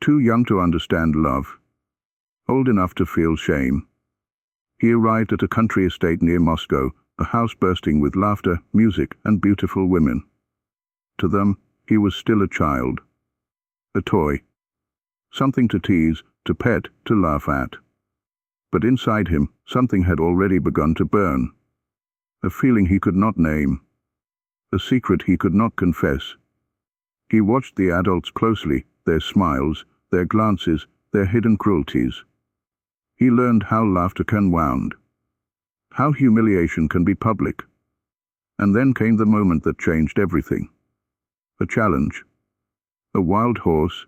too young to understand love, old enough to feel shame. He arrived at a country estate near Moscow, a house bursting with laughter, music, and beautiful women. To them, he was still a child, a toy, something to tease, to pet, to laugh at. But inside him, something had already begun to burn. A feeling he could not name, a secret he could not confess. He watched the adults closely, their smiles, their glances, their hidden cruelties. He learned how laughter can wound, how humiliation can be public. And then came the moment that changed everything. A challenge, a wild horse,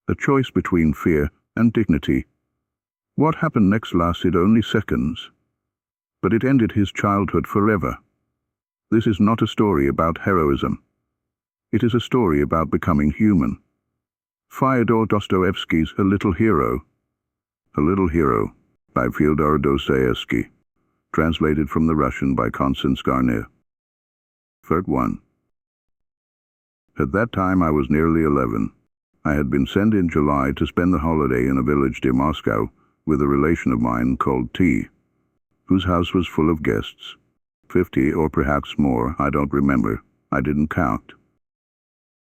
a choice between fear and dignity. What happened next lasted only seconds, but it ended his childhood forever. This is not a story about heroism. It is a story about becoming human. Fyodor Dostoevsky's A Little Hero. A Little Hero by Fyodor Dostoevsky. Translated from the Russian by Constance Garnier. Part 1. At that time I was nearly 11. I had been sent in July to spend the holiday in a village near Moscow with a relation of mine called T, whose house was full of guests. 50 or perhaps more, I don't remember. I didn't count.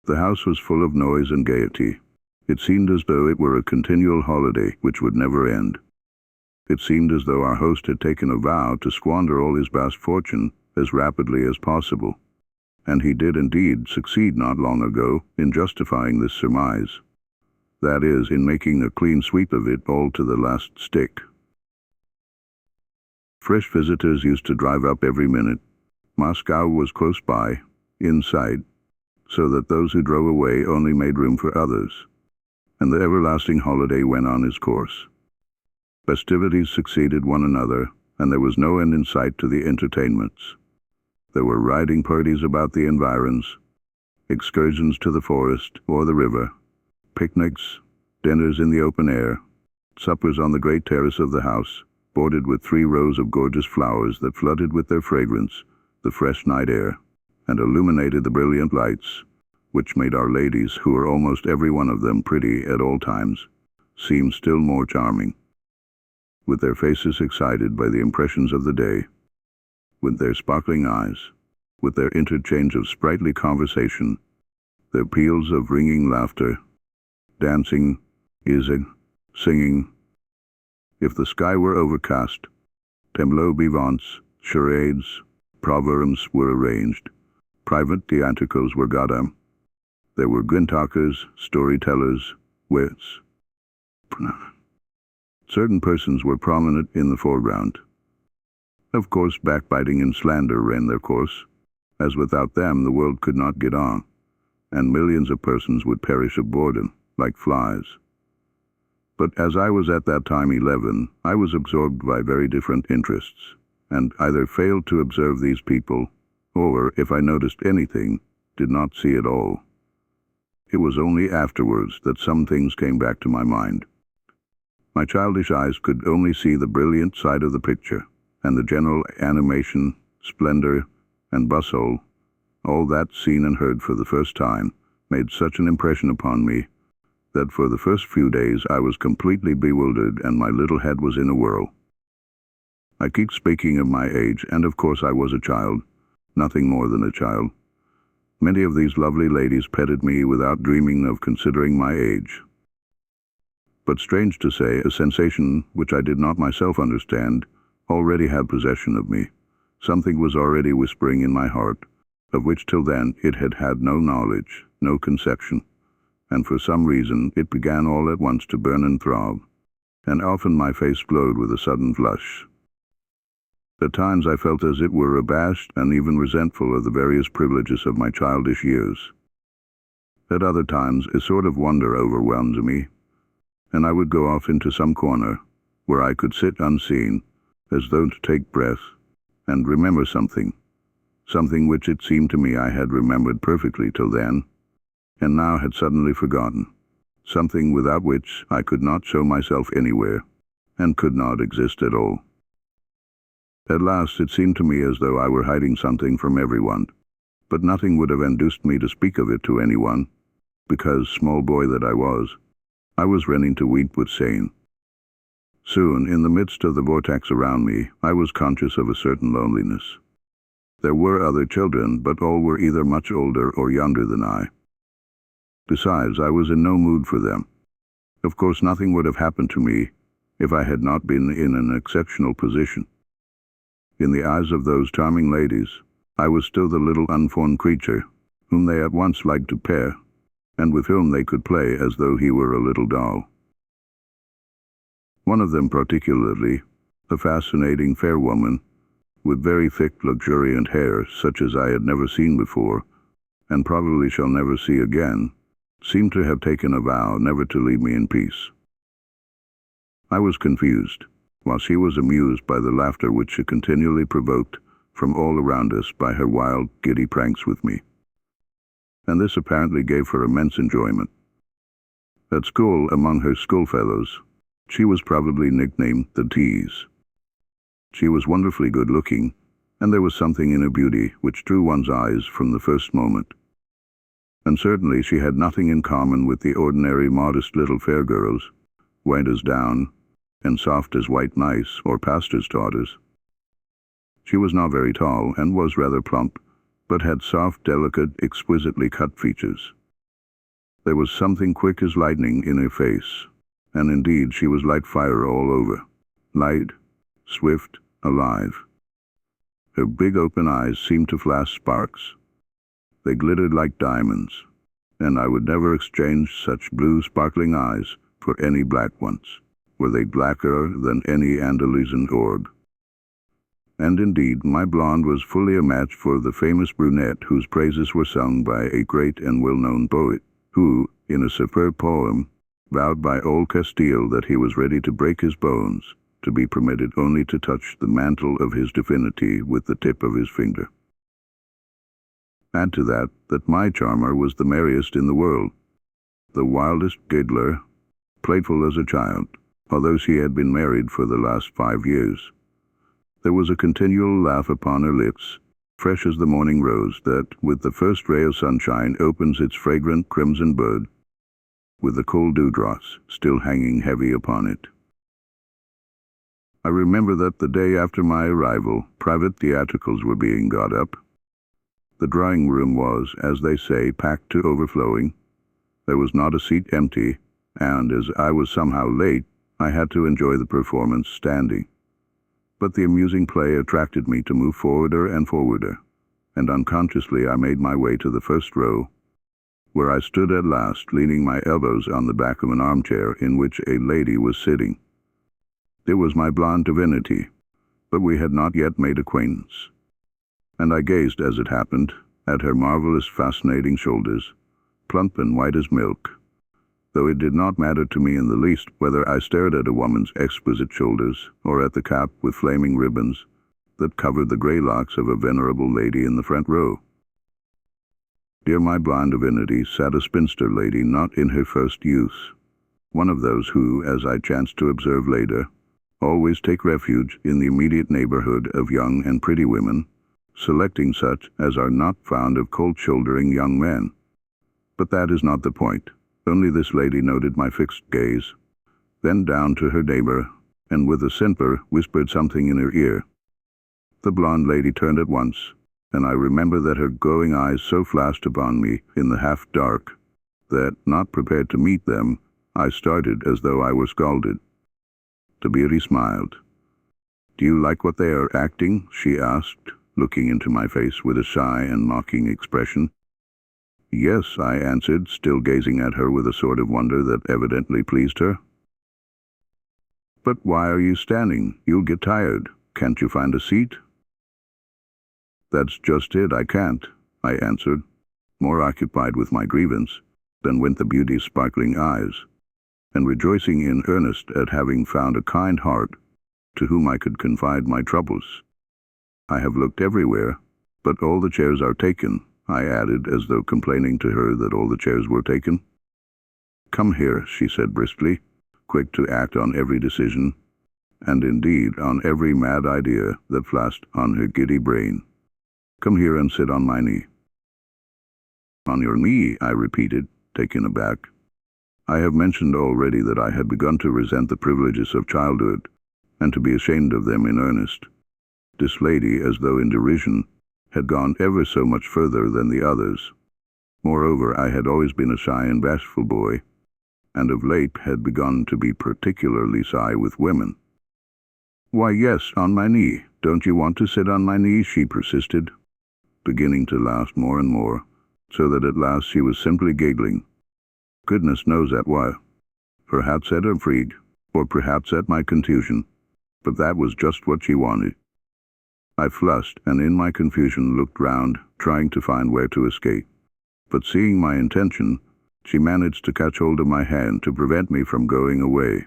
The house was full of noise and gaiety. It seemed as though it were a continual holiday which would never end. It seemed as though our host had taken a vow to squander all his vast fortune as rapidly as possible. And he did indeed succeed not long ago in justifying this surmise. That is, in making a clean sweep of it all to the last stick. Fresh visitors used to drive up every minute. Moscow was close by, in sight, so that those who drove away only made room for others. And the everlasting holiday went on its course. Festivities succeeded one another, and there was no end in sight to the entertainments. There were riding parties about the environs, excursions to the forest or the river, picnics, dinners in the open air, suppers on the great terrace of the house, bordered with 3 rows of gorgeous flowers that flooded with their fragrance the fresh night air, and illuminated the brilliant lights, which made our ladies, who were almost every one of them pretty at all times, seem still more charming. With their faces excited by the impressions of the day, with their sparkling eyes, with their interchange of sprightly conversation, their peals of ringing laughter, dancing, music, singing. If the sky were overcast, tableaux vivants, charades, proverbs were arranged, private theatricals were got up. There were grin-talkers, storytellers, wits. Certain persons were prominent in the foreground. Of course, backbiting and slander ran their course, as without them the world could not get on, and millions of persons would perish of boredom, like flies. But as I was at that time 11, I was absorbed by very different interests, and either failed to observe these people, or, if I noticed anything, did not see it all. It was only afterwards that some things came back to my mind. My childish eyes could only see the brilliant side of the picture, and the general animation, splendor, and bustle, all that seen and heard for the first time, made such an impression upon me that for the first few days I was completely bewildered and my little head was in a whirl. I keep speaking of my age, and of course I was a child, nothing more than a child. Many of these lovely ladies petted me without dreaming of considering my age. But strange to say, a sensation which I did not myself understand already had possession of me. Something was already whispering in my heart, of which till then it had had no knowledge, no conception, and for some reason it began all at once to burn and throb, and often my face glowed with a sudden flush. At times I felt as it were abashed and even resentful of the various privileges of my childish years. At other times a sort of wonder overwhelmed me, and I would go off into some corner, where I could sit unseen, as though to take breath, and remember something which it seemed to me I had remembered perfectly till then, and now had suddenly forgotten, something without which I could not show myself anywhere, and could not exist at all. At last it seemed to me as though I were hiding something from everyone, but nothing would have induced me to speak of it to anyone, because, small boy that I was, I was ready to weep with shame. Soon, in the midst of the vortex around me, I was conscious of a certain loneliness. There were other children, but all were either much older or younger than I. Besides, I was in no mood for them. Of course, nothing would have happened to me if I had not been in an exceptional position. In the eyes of those charming ladies, I was still the little unformed creature whom they at once liked to pair, and with whom they could play as though he were a little doll. One of them particularly, a fascinating fair woman, with very thick, luxuriant hair such as I had never seen before, and probably shall never see again, seemed to have taken a vow never to leave me in peace. I was confused, while she was amused by the laughter which she continually provoked from all around us by her wild, giddy pranks with me. And this apparently gave her immense enjoyment. At school, among her schoolfellows, she was probably nicknamed the Tease. She was wonderfully good-looking, and there was something in her beauty which drew one's eyes from the first moment. And certainly she had nothing in common with the ordinary modest little fair girls, white as down, and soft as white mice or pastors' daughters. She was not very tall, and was rather plump, but had soft, delicate, exquisitely cut features. There was something quick as lightning in her face, and indeed she was like fire all over, light, swift, alive. Her big open eyes seemed to flash sparks. They glittered like diamonds, and I would never exchange such blue sparkling eyes for any black ones, were they blacker than any Andalusian orb. And indeed, my blonde was fully a match for the famous brunette whose praises were sung by a great and well-known poet, who, in a superb poem, vowed by old Castile that he was ready to break his bones to be permitted only to touch the mantle of his divinity with the tip of his finger. Add to that my charmer was the merriest in the world, the wildest giggler, playful as a child, although she had been married for the last 5 years. There was a continual laugh upon her lips, fresh as the morning rose that, with the first ray of sunshine, opens its fragrant crimson bud, with the cold dewdrops still hanging heavy upon it. I remember that the day after my arrival, private theatricals were being got up. The drawing room was, as they say, packed to overflowing. There was not a seat empty, and as I was somehow late, I had to enjoy the performance standing. But the amusing play attracted me to move forwarder and forwarder, and unconsciously I made my way to the first row, where I stood at last, leaning my elbows on the back of an armchair in which a lady was sitting. It was my blonde divinity, but we had not yet made acquaintance, and I gazed, as it happened, at her marvelous, fascinating shoulders, plump and white as milk, though it did not matter to me in the least whether I stared at a woman's exquisite shoulders or at the cap with flaming ribbons that covered the grey locks of a venerable lady in the front row. Near my blonde divinity sat a spinster lady not in her first youth, one of those who, as I chanced to observe later, always take refuge in the immediate neighborhood of young and pretty women, selecting such as are not fond of cold-shouldering young men. But that is not the point. Only this lady noted my fixed gaze, then down to her neighbor, and with a simper whispered something in her ear. The blonde lady turned at once, and I remember that her glowing eyes so flashed upon me in the half-dark that, not prepared to meet them, I started as though I were scalded. The beauty smiled. "Do you like what they are acting?" she asked, looking into my face with a shy and mocking expression. "Yes," I answered, still gazing at her with a sort of wonder that evidently pleased her. "But why are you standing? You'll get tired. Can't you find a seat?" "That's just it, I can't," I answered, more occupied with my grievance than with the beauty's sparkling eyes, and rejoicing in earnest at having found a kind heart to whom I could confide my troubles. "I have looked everywhere, but all the chairs are taken," I added, as though complaining to her that all the chairs were taken. "Come here," she said briskly, quick to act on every decision, and indeed on every mad idea that flashed on her giddy brain. "Come here and sit on my knee." "On your knee?" I repeated, taken aback. I have mentioned already that I had begun to resent the privileges of childhood, and to be ashamed of them in earnest. This lady, as though in derision, had gone ever so much further than the others. Moreover, I had always been a shy and bashful boy, and of late had begun to be particularly shy with women. "Why, yes, on my knee. Don't you want to sit on my knee?" she persisted, beginning to laugh more and more, so that at last she was simply giggling. Goodness knows at what. Perhaps at her freak, or perhaps at my contusion, but that was just what she wanted. I flushed, and in my confusion looked round, trying to find where to escape. But seeing my intention, she managed to catch hold of my hand to prevent me from going away,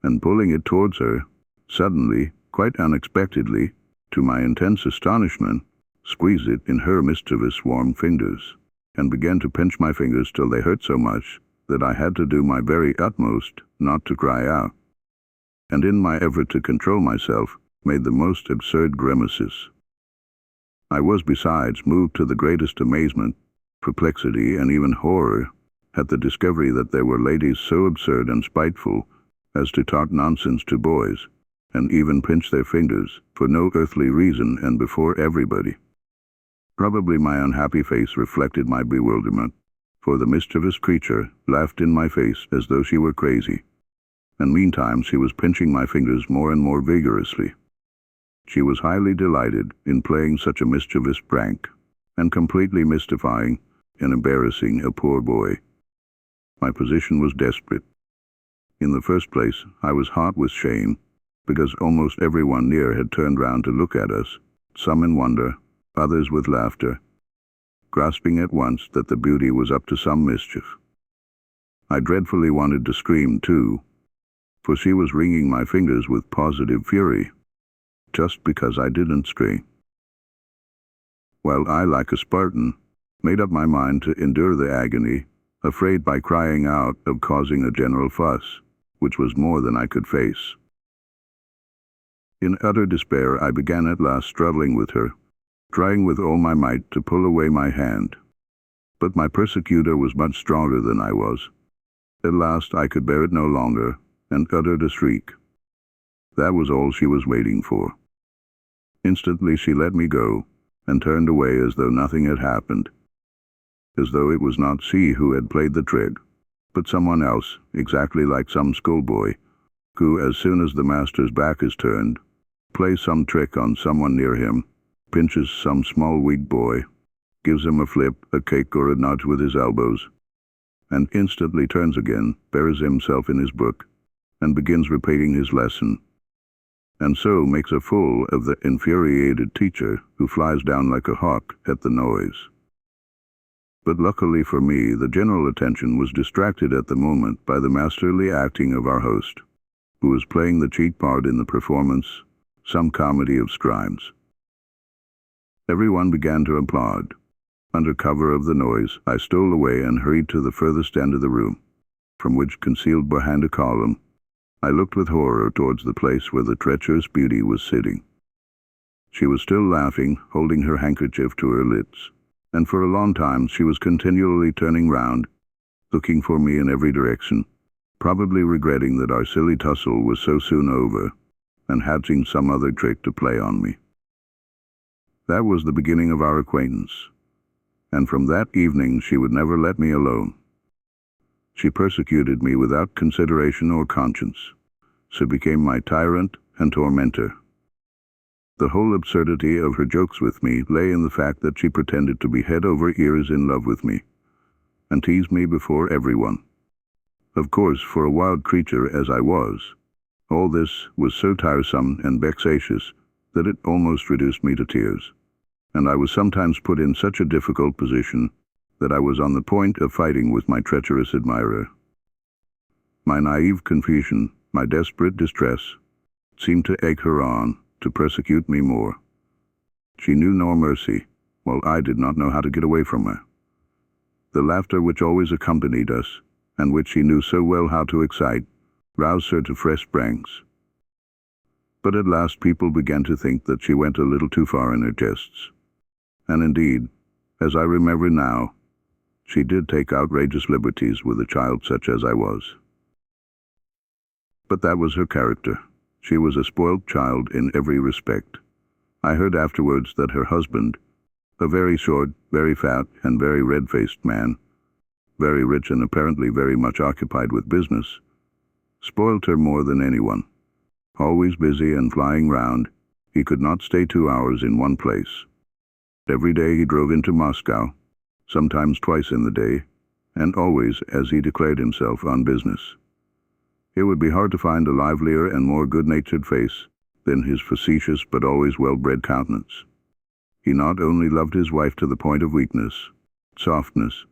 and pulling it towards her, suddenly, quite unexpectedly, to my intense astonishment, squeezed it in her mischievous warm fingers, and began to pinch my fingers till they hurt so much that I had to do my very utmost not to cry out, and in my effort to control myself, made the most absurd grimaces. I was besides moved to the greatest amazement, perplexity, and even horror at the discovery that there were ladies so absurd and spiteful as to talk nonsense to boys, and even pinch their fingers, for no earthly reason and before everybody. Probably my unhappy face reflected my bewilderment, for the mischievous creature laughed in my face as though she were crazy, and meantime she was pinching my fingers more and more vigorously. She was highly delighted in playing such a mischievous prank, and completely mystifying and embarrassing a poor boy. My position was desperate. In the first place, I was hot with shame, because almost everyone near had turned round to look at us, some in wonder, others with laughter, grasping at once that the beauty was up to some mischief. I dreadfully wanted to scream too, for she was wringing my fingers with positive fury, just because I didn't scream. While I, like a Spartan, made up my mind to endure the agony, afraid by crying out of causing a general fuss, which was more than I could face. In utter despair, I began at last struggling with her, trying with all my might to pull away my hand. But my persecutor was much stronger than I was. At last I could bear it no longer, and uttered a shriek. That was all she was waiting for. Instantly she let me go, and turned away as though nothing had happened, as though it was not she who had played the trick, but someone else, exactly like some schoolboy, who, as soon as the master's back is turned, plays some trick on someone near him, pinches some small weak boy, gives him a flip, a kick, or a nudge with his elbows, and instantly turns again, buries himself in his book, and begins repeating his lesson, and so makes a fool of the infuriated teacher, who flies down like a hawk at the noise. But luckily for me, the general attention was distracted at the moment by the masterly acting of our host, who was playing the chief part in the performance, some comedy of scribes. Everyone began to applaud. Under cover of the noise, I stole away and hurried to the furthest end of the room, from which, concealed behind a column, I looked with horror towards the place where the treacherous beauty was sitting. She was still laughing, holding her handkerchief to her lips, and for a long time she was continually turning round, looking for me in every direction, probably regretting that our silly tussle was so soon over, and hatching some other trick to play on me. That was the beginning of our acquaintance, and from that evening she would never let me alone. She persecuted me without consideration or conscience. She became my tyrant and tormentor. The whole absurdity of her jokes with me lay in the fact that she pretended to be head over ears in love with me, and teased me before everyone. Of course, for a wild creature as I was, all this was so tiresome and vexatious that it almost reduced me to tears, and I was sometimes put in such a difficult position that I was on the point of fighting with my treacherous admirer. My naive confusion, my desperate distress, seemed to egg her on to persecute me more. She knew no mercy, while I did not know how to get away from her. The laughter which always accompanied us, and which she knew so well how to excite, roused her to fresh pranks. But at last people began to think that she went a little too far in her jests. And indeed, as I remember now, She did take outrageous liberties with a child such as I was. But that was her character. She was a spoilt child in every respect. I heard afterwards that her husband, a very short, very fat, and very red-faced man, very rich and apparently very much occupied with business, spoilt her more than anyone. Always busy and flying round, he could not stay 2 hours in one place. Every day he drove into Moscow, sometimes twice in the day, and always, as he declared himself, on business. It would be hard to find a livelier and more good-natured face than his facetious but always well-bred countenance. He not only loved his wife to the point of weakness, softness,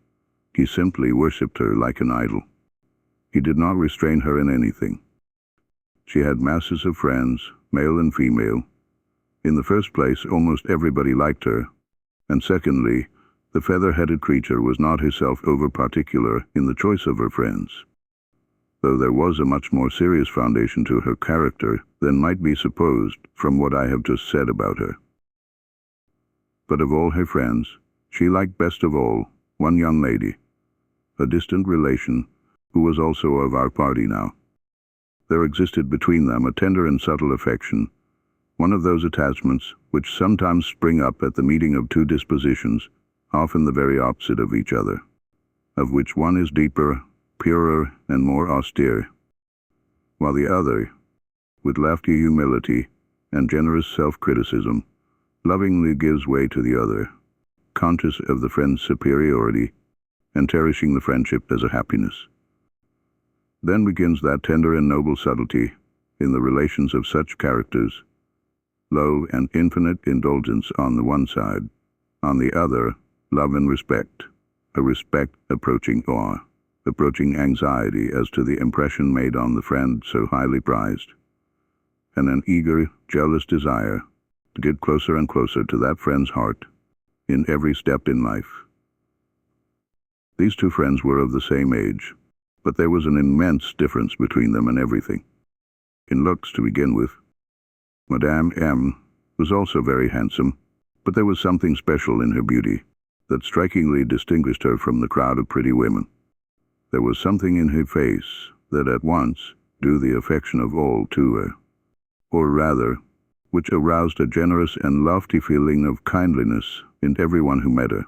he simply worshipped her like an idol. He did not restrain her in anything. She had masses of friends, male and female. In the first place, almost everybody liked her, and secondly, the feather-headed creature was not herself over-particular in the choice of her friends, though there was a much more serious foundation to her character than might be supposed from what I have just said about her. But of all her friends, she liked best of all one young lady, a distant relation, who was also of our party now. There existed between them a tender and subtle affection, one of those attachments which sometimes spring up at the meeting of two dispositions, often the very opposite of each other, of which one is deeper, purer, and more austere, while the other, with lofty humility and generous self-criticism, lovingly gives way to the other, conscious of the friend's superiority and cherishing the friendship as a happiness. Then begins that tender and noble subtlety in the relations of such characters, low and infinite indulgence on the one side, on the other, love and respect, a respect approaching awe, approaching anxiety as to the impression made on the friend so highly prized, and an eager, jealous desire to get closer and closer to that friend's heart in every step in life. These two friends were of the same age, but there was an immense difference between them in everything. In looks, to begin with. Madame M. was also very handsome, but there was something special in her beauty that strikingly distinguished her from the crowd of pretty women. There was something in her face that at once drew the affection of all to her, or rather, which aroused a generous and lofty feeling of kindliness in everyone who met her.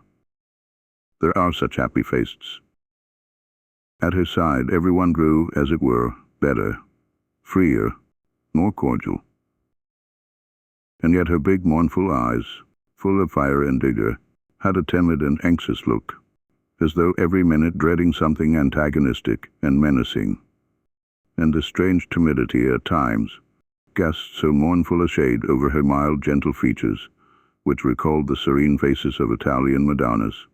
There are such happy faces. At her side everyone grew, as it were, better, freer, more cordial. And yet her big mournful eyes, full of fire and vigor, had a timid and anxious look, as though every minute dreading something antagonistic and menacing, and a strange timidity at times cast so mournful a shade over her mild, gentle features, which recalled the serene faces of Italian Madonnas,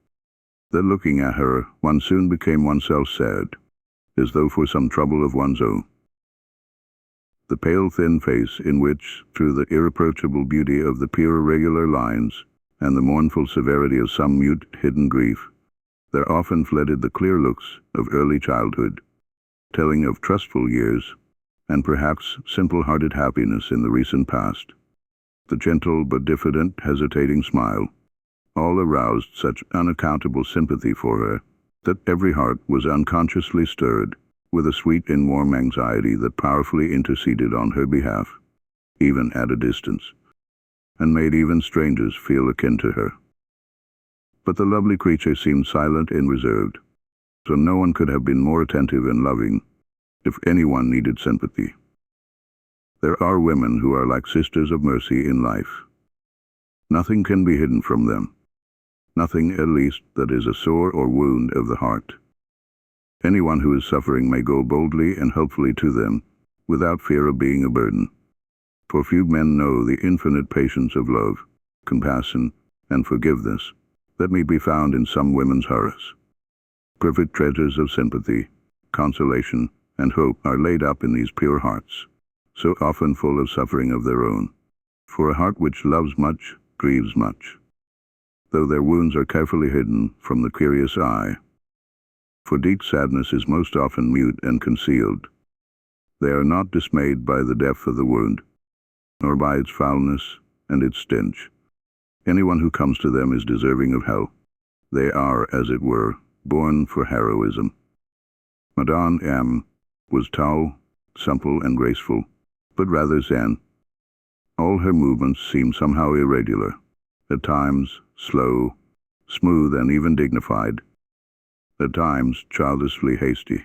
that looking at her one soon became oneself sad, as though for some trouble of one's own. The pale, thin face in which, through the irreproachable beauty of the pure, regular lines and the mournful severity of some mute, hidden grief, there often flitted the clear looks of early childhood, telling of trustful years, and perhaps simple-hearted happiness in the recent past. The gentle but diffident, hesitating smile, all aroused such unaccountable sympathy for her that every heart was unconsciously stirred with a sweet and warm anxiety that powerfully interceded on her behalf, even at a distance, and made even strangers feel akin to her. But the lovely creature seemed silent and reserved, so no one could have been more attentive and loving if anyone needed sympathy. There are women who are like sisters of mercy in life. Nothing can be hidden from them, nothing at least that is a sore or wound of the heart. Anyone who is suffering may go boldly and helpfully to them, without fear of being a burden. For few men know the infinite patience of love, compassion, and forgiveness that may be found in some women's hearts. Perfect treasures of sympathy, consolation, and hope are laid up in these pure hearts, so often full of suffering of their own. For a heart which loves much grieves much, though their wounds are carefully hidden from the curious eye. For deep sadness is most often mute and concealed. They are not dismayed by the depth of the wound, nor by its foulness and its stench. Anyone who comes to them is deserving of hell. They are, as it were, born for heroism. Madame M. was tall, supple and graceful, but rather zen. All her movements seemed somehow irregular, at times slow, smooth and even dignified, at times childishly hasty.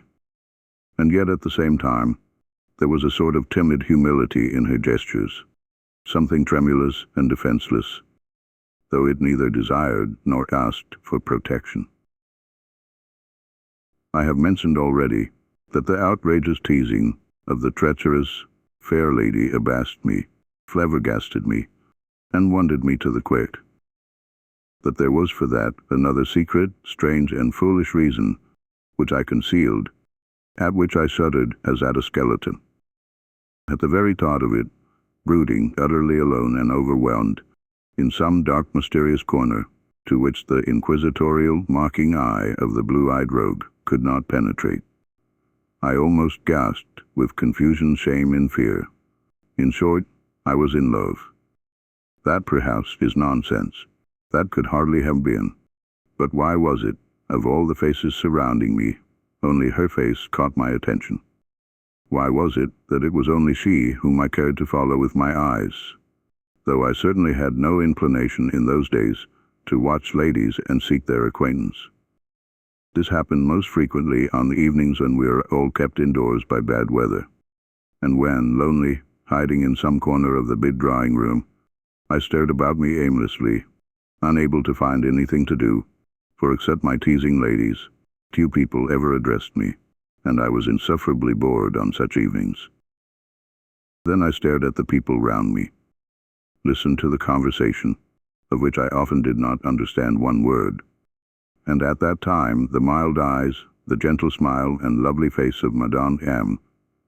And yet at the same time, there was a sort of timid humility in her gestures, something tremulous and defenseless, though it neither desired nor asked for protection. I have mentioned already that the outrageous teasing of the treacherous, fair lady abashed me, flabbergasted me, and wounded me to the quick. That there was for that another secret, strange, and foolish reason, which I concealed, at which I shuddered as at a skeleton. At the very thought of it, brooding, utterly alone and overwhelmed, in some dark mysterious corner, to which the inquisitorial, mocking eye of the blue-eyed rogue could not penetrate, I almost gasped with confusion, shame, and fear. In short, I was in love. That perhaps is nonsense. That could hardly have been. But why was it, of all the faces surrounding me, only her face caught my attention? Why was it that it was only she whom I cared to follow with my eyes, though I certainly had no inclination in those days to watch ladies and seek their acquaintance? This happened most frequently on the evenings when we were all kept indoors by bad weather, and when, lonely, hiding in some corner of the big drawing room, I stared about me aimlessly, unable to find anything to do, for except my teasing ladies, few people ever addressed me, and I was insufferably bored on such evenings. Then I stared at the people round me, listened to the conversation, of which I often did not understand one word, and at that time the mild eyes, the gentle smile and lovely face of Madame M.,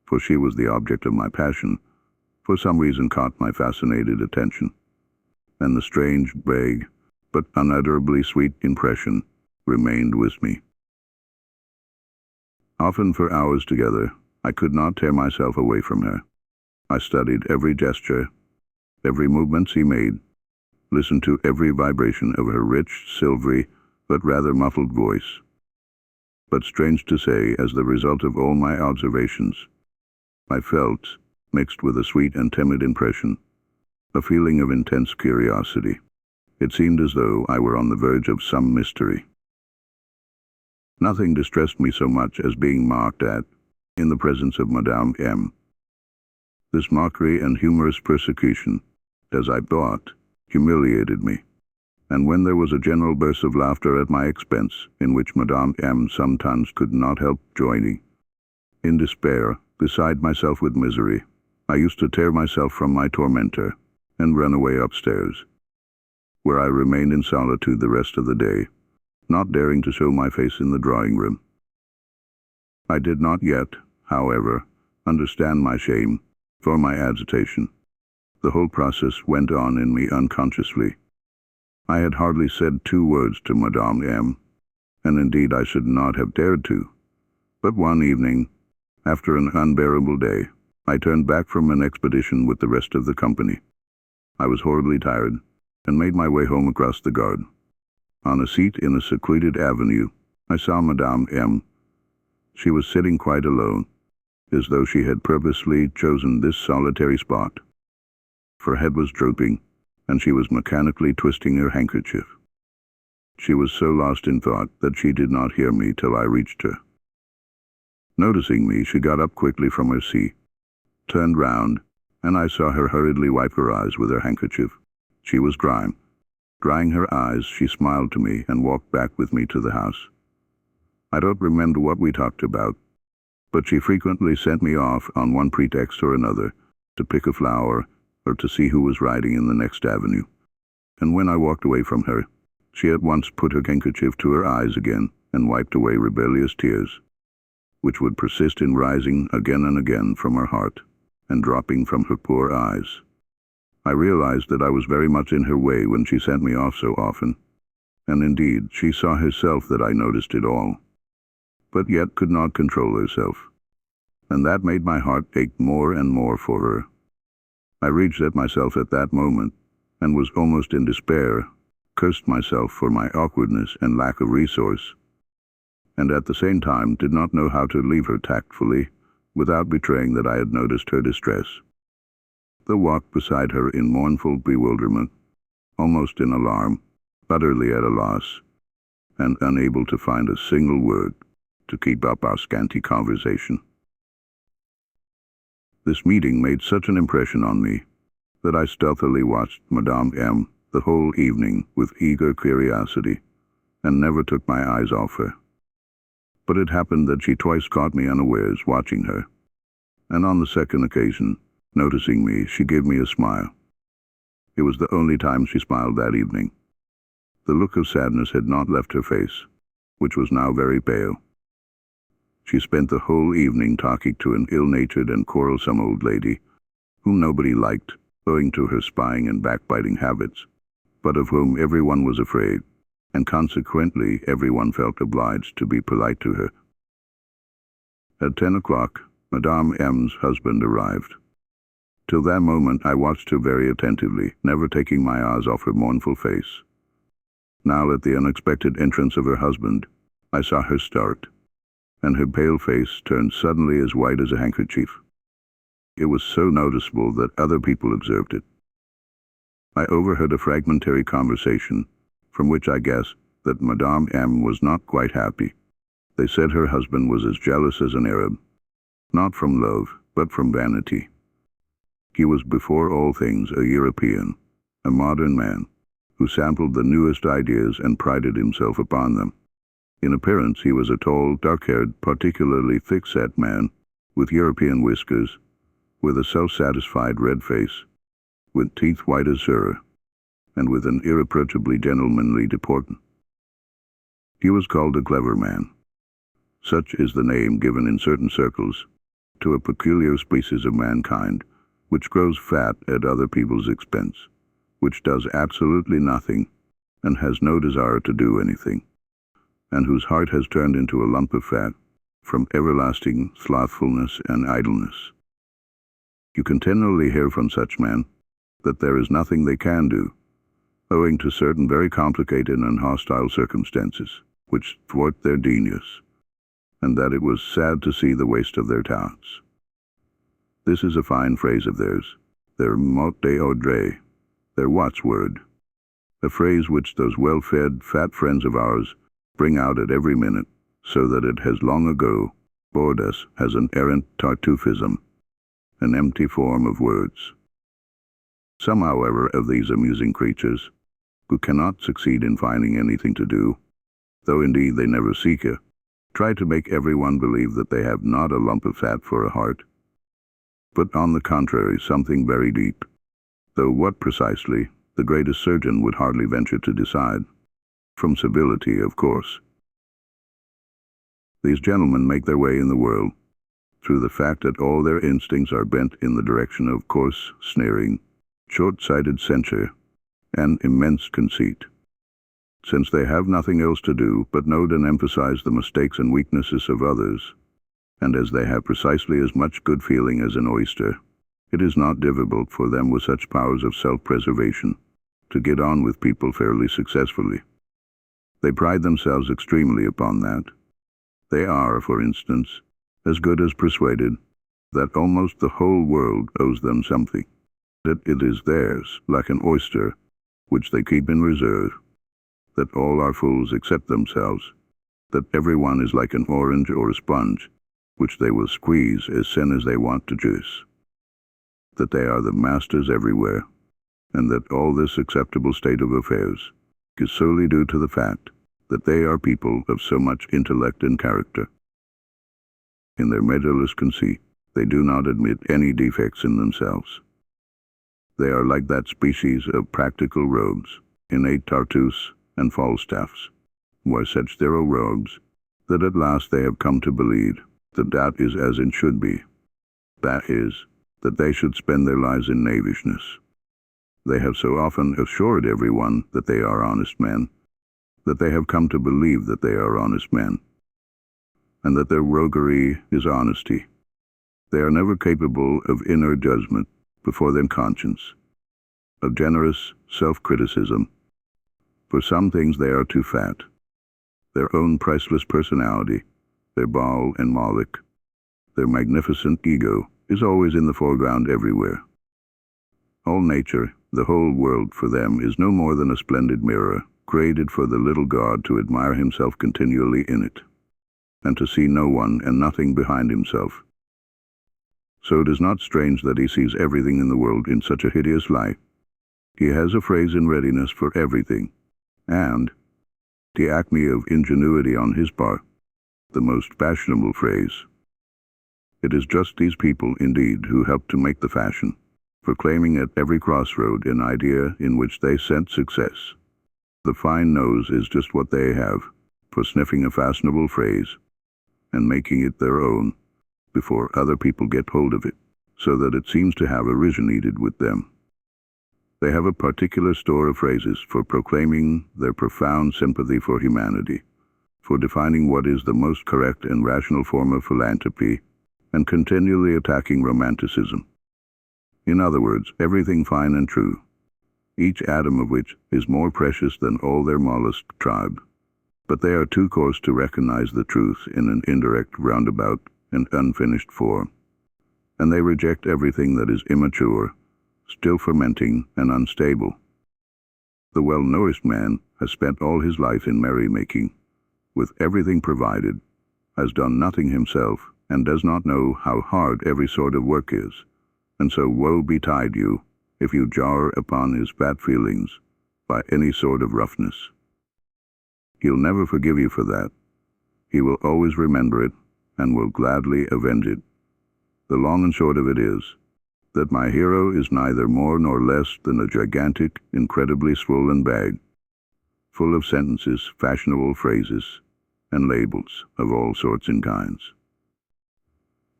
for she was the object of my passion, for some reason caught my fascinated attention, and the strange, vague, but unutterably sweet impression remained with me. Often for hours together, I could not tear myself away from her. I studied every gesture, every movement she made, listened to every vibration of her rich, silvery, but rather muffled voice. But strange to say, as the result of all my observations, I felt, mixed with a sweet and timid impression, a feeling of intense curiosity. It seemed as though I were on the verge of some mystery. Nothing distressed me so much as being mocked at in the presence of Madame M. This mockery and humorous persecution, as I thought, humiliated me, and when there was a general burst of laughter at my expense, in which Madame M. sometimes could not help joining, in despair, beside myself with misery, I used to tear myself from my tormentor and run away upstairs, where I remained in solitude the rest of the day, not daring to show my face in the drawing-room. I did not yet, however, understand my shame, for my agitation. The whole process went on in me unconsciously. I had hardly said 2 words to Madame M., and indeed I should not have dared to. But one evening, after an unbearable day, I turned back from an expedition with the rest of the company. I was horribly tired, and made my way home across the garden. On a seat in a secluded avenue, I saw Madame M. She was sitting quite alone, as though she had purposely chosen this solitary spot. Her head was drooping, and she was mechanically twisting her handkerchief. She was so lost in thought that she did not hear me till I reached her. Noticing me, she got up quickly from her seat, turned round, and I saw her hurriedly wipe her eyes with her handkerchief. She was drying. Drying her eyes, she smiled to me and walked back with me to the house. I don't remember what we talked about, but she frequently sent me off on one pretext or another to pick a flower or to see who was riding in the next avenue. And when I walked away from her, she at once put her handkerchief to her eyes again and wiped away rebellious tears, which would persist in rising again and again from her heart and dropping from her poor eyes. I realized that I was very much in her way when she sent me off so often, and indeed she saw herself that I noticed it all, but yet could not control herself, and that made my heart ache more and more for her. I raged at myself at that moment, and was almost in despair, cursed myself for my awkwardness and lack of resource, and at the same time did not know how to leave her tactfully without betraying that I had noticed her distress. I walked beside her in mournful bewilderment, almost in alarm, utterly at a loss, and unable to find a single word to keep up our scanty conversation. This meeting made such an impression on me that I stealthily watched Madame M. the whole evening with eager curiosity, and never took my eyes off her. But it happened that she twice caught me unawares watching her, and on the second occasion, noticing me, she gave me a smile. It was the only time she smiled that evening. The look of sadness had not left her face, which was now very pale. She spent the whole evening talking to an ill-natured and quarrelsome old lady, whom nobody liked, owing to her spying and backbiting habits, but of whom everyone was afraid, and consequently everyone felt obliged to be polite to her. At 10 o'clock, Madame M.'s husband arrived. Till that moment I watched her very attentively, never taking my eyes off her mournful face. Now at the unexpected entrance of her husband, I saw her start, and her pale face turned suddenly as white as a handkerchief. It was so noticeable that other people observed it. I overheard a fragmentary conversation, from which I guessed that Madame M. was not quite happy. They said her husband was as jealous as an Arab, not from love, but from vanity. He was before all things a European, a modern man, who sampled the newest ideas and prided himself upon them. In appearance he was a tall, dark-haired, particularly thick-set man, with European whiskers, with a self-satisfied red face, with teeth white as sugar, and with an irreproachably gentlemanly deportment. He was called a clever man. Such is the name given in certain circles to a peculiar species of mankind, which grows fat at other people's expense, which does absolutely nothing, and has no desire to do anything, and whose heart has turned into a lump of fat from everlasting slothfulness and idleness. You continually hear from such men that there is nothing they can do, owing to certain very complicated and hostile circumstances which thwart their genius, and that it was sad to see the waste of their talents. This is a fine phrase of theirs, their mot d'ordre, their watchword, a phrase which those well-fed, fat friends of ours bring out at every minute, so that it has long ago bored us as an errant Tartuffism, an empty form of words. Some, however, of these amusing creatures, who cannot succeed in finding anything to do, though indeed they never seek it, try to make everyone believe that they have not a lump of fat for a heart, but on the contrary something very deep, though what precisely, the greatest surgeon would hardly venture to decide, from civility, of course. These gentlemen make their way in the world through the fact that all their instincts are bent in the direction of coarse sneering, short-sighted censure, and immense conceit. Since they have nothing else to do but note and emphasize the mistakes and weaknesses of others, and as they have precisely as much good feeling as an oyster, it is not difficult for them with such powers of self-preservation to get on with people fairly successfully. They pride themselves extremely upon that. They are, for instance, as good as persuaded that almost the whole world owes them something, that it is theirs, like an oyster, which they keep in reserve, that all are fools except themselves, that everyone is like an orange or a sponge, which they will squeeze as soon as they want to juice, that they are the masters everywhere, and that all this acceptable state of affairs is solely due to the fact that they are people of so much intellect and character. In their measureless conceit, they do not admit any defects in themselves. They are like that species of practical rogues, innate Tartuffes and Falstaffs, who are such thorough rogues that at last they have come to believe that that is as it should be, that is, that they should spend their lives in knavishness. They have so often assured everyone that they are honest men, that they have come to believe that they are honest men, and that their roguery is honesty. They are never capable of inner judgment before their conscience, of generous self-criticism. For some things they are too fat. their own priceless personality, their Baal and Moloch, their magnificent ego, is always in the foreground everywhere. All nature, the whole world for them, is no more than a splendid mirror, created for the little god to admire himself continually in it, and to see no one and nothing behind himself. So it is not strange that he sees everything in the world in such a hideous light. He has a phrase in readiness for everything, and, the acme of ingenuity on his part, the most fashionable phrase. It is just these people, indeed, who help to make the fashion, proclaiming at every crossroad an idea in which they scent success. The fine nose is just what they have for sniffing a fashionable phrase and making it their own before other people get hold of it, so that it seems to have originated with them. They have a particular store of phrases for proclaiming their profound sympathy for humanity, for defining what is the most correct and rational form of philanthropy, and continually attacking romanticism. In other words, everything fine and true, each atom of which is more precious than all their mollusk tribe. But they are too coarse to recognize the truth in an indirect, roundabout, and unfinished form, and they reject everything that is immature, still fermenting, and unstable. The well-nourished man has spent all his life in merrymaking, with everything provided, has done nothing himself, and does not know how hard every sort of work is, and so woe betide you if you jar upon his fat feelings by any sort of roughness. He'll never forgive you for that. He will always remember it, and will gladly avenge it. The long and short of it is that my hero is neither more nor less than a gigantic, incredibly swollen bag, full of sentences, fashionable phrases, and labels of all sorts and kinds.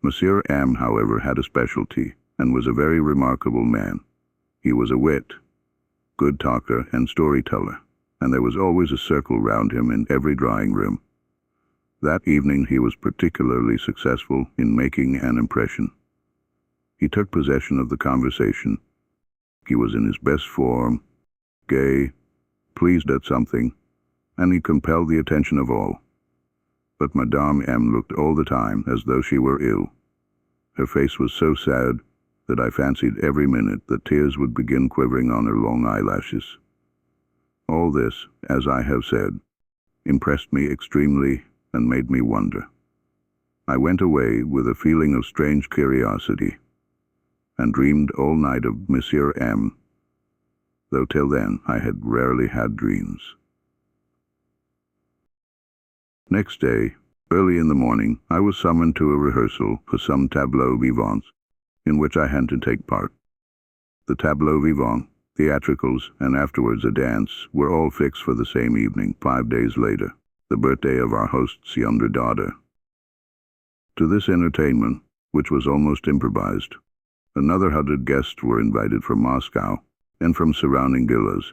Monsieur M, however, had a specialty, and was a very remarkable man. He was a wit, good talker and storyteller, and there was always a circle round him in every drawing-room. That evening he was particularly successful in making an impression. He took possession of the conversation. He was in his best form, gay, pleased at something, and he compelled the attention of all. But Madame M looked all the time as though she were ill. Her face was so sad that I fancied every minute that tears would begin quivering on her long eyelashes. All this, as I have said, impressed me extremely and made me wonder. I went away with a feeling of strange curiosity, and dreamed all night of Monsieur M, though till then I had rarely had dreams. Next day, early in the morning, I was summoned to a rehearsal for some tableaux vivants in which I had to take part. The tableaux vivants, theatricals, and afterwards a dance were all fixed for the same evening, 5 days later, the birthday of our host's younger daughter. To this entertainment, which was almost improvised, another 100 guests were invited from Moscow and from surrounding villas,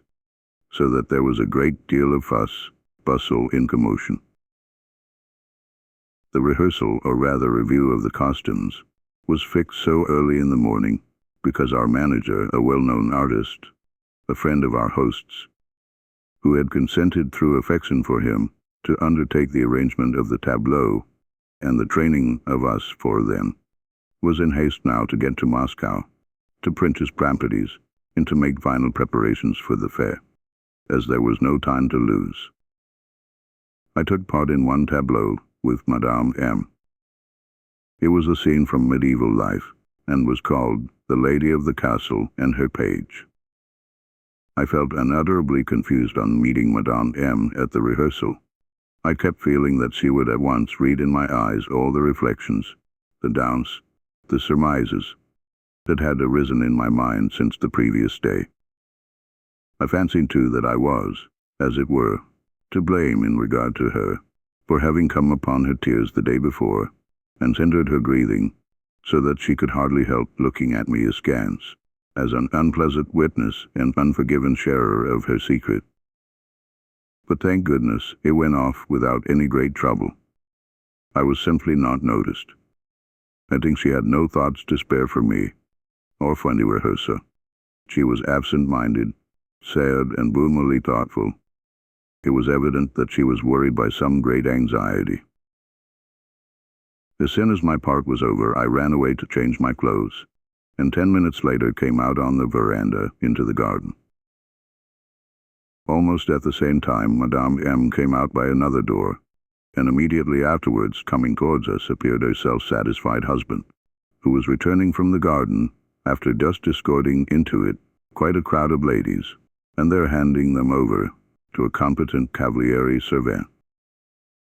so that there was a great deal of fuss, bustle, and commotion. The rehearsal, or rather review of the costumes, was fixed so early in the morning because our manager, a well-known artist, a friend of our host's, who had consented through affection for him to undertake the arrangement of the tableau and the training of us for them, was in haste now to get to Moscow, to print his properties, and to make final preparations for the fair, as there was no time to lose. I took part in one tableau with Madame M. It was a scene from medieval life, and was called The Lady of the Castle and Her Page. I felt unutterably confused on meeting Madame M at the rehearsal. I kept feeling that she would at once read in my eyes all the reflections, the doubts, the surmises that had arisen in my mind since the previous day. I fancied, too, that I was, as it were, to blame in regard to her, for having come upon her tears the day before, and hindered her breathing, so that she could hardly help looking at me askance, as an unpleasant witness and unforgiven sharer of her secret. But thank goodness it went off without any great trouble. I was simply not noticed. I think she had no thoughts to spare for me, or for any rehearsal. She was absent-minded, sad, and gloomily thoughtful, It was evident that she was worried by some great anxiety. As soon as my part was over, I ran away to change my clothes, and 10 minutes later came out on the veranda into the garden. Almost at the same time, Madame M. came out by another door, and immediately afterwards, coming towards us, appeared her self-satisfied husband, who was returning from the garden after just escorting into it quite a crowd of ladies, and there handing them over to a competent cavaliere servant.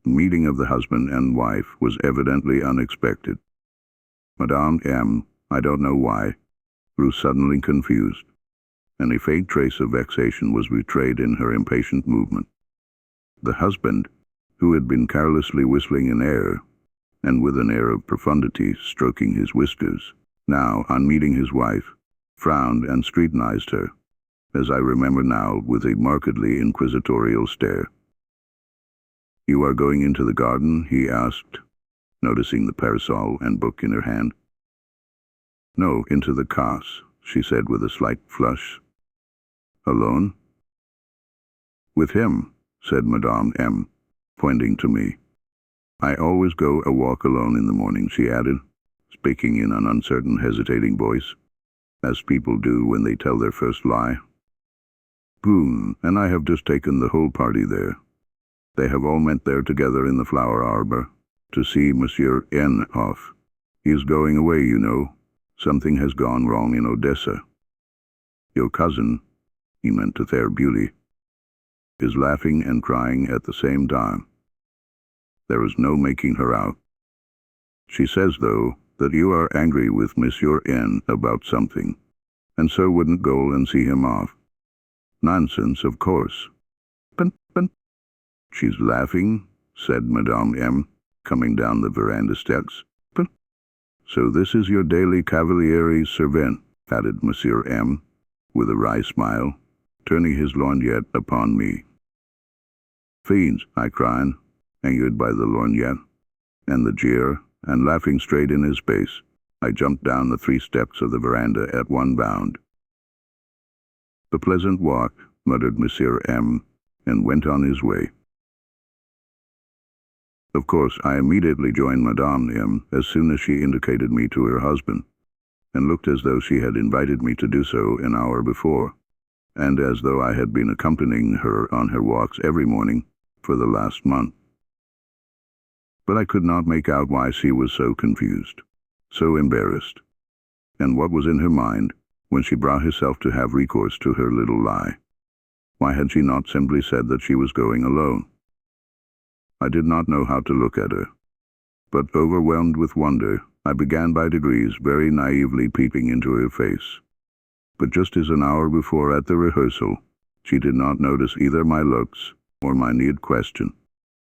The meeting of the husband and wife was evidently unexpected. Madame M., I don't know why, grew suddenly confused, and a faint trace of vexation was betrayed in her impatient movement. The husband, who had been carelessly whistling an air, and with an air of profundity stroking his whiskers, now, on meeting his wife, frowned and scrutinized her, as I remember now, with a markedly inquisitorial stare. "You are going into the garden?" he asked, noticing the parasol and book in her hand. "No, into the case," she said with a slight flush. "Alone?" "With him," said Madame M., pointing to me. "I always go a walk alone in the morning," she added, speaking in an uncertain, hesitating voice, as people do when they tell their first lie. "Boom, and I have just taken the whole party there. They have all met there together in the flower arbor, to see Monsieur N. off. He is going away, you know. Something has gone wrong in Odessa. Your cousin," he meant to fair Beauty, "is laughing and crying at the same time. There is no making her out. She says, though, that you are angry with Monsieur N. about something, and so wouldn't go and see him off. Nonsense, of course." "But, she's laughing," said Madame M., coming down the veranda steps. "But, so this is your daily cavaliere servant," added Monsieur M., with a wry smile, turning his lorgnette upon me. "Fiends," I cried, angered by the lorgnette and the jeer, and laughing straight in his face, I jumped down the 3 steps of the veranda at one bound. "The pleasant walk," muttered Monsieur M., and went on his way. Of course, I immediately joined Madame M. as soon as she indicated me to her husband, and looked as though she had invited me to do so an hour before, and as though I had been accompanying her on her walks every morning for the last month. But I could not make out why she was so confused, so embarrassed, and what was in her mind when she brought herself to have recourse to her little lie. Why had she not simply said that she was going alone? I did not know how to look at her, but overwhelmed with wonder, I began by degrees very naively peeping into her face. But just as an hour before at the rehearsal, she did not notice either my looks or my neat question.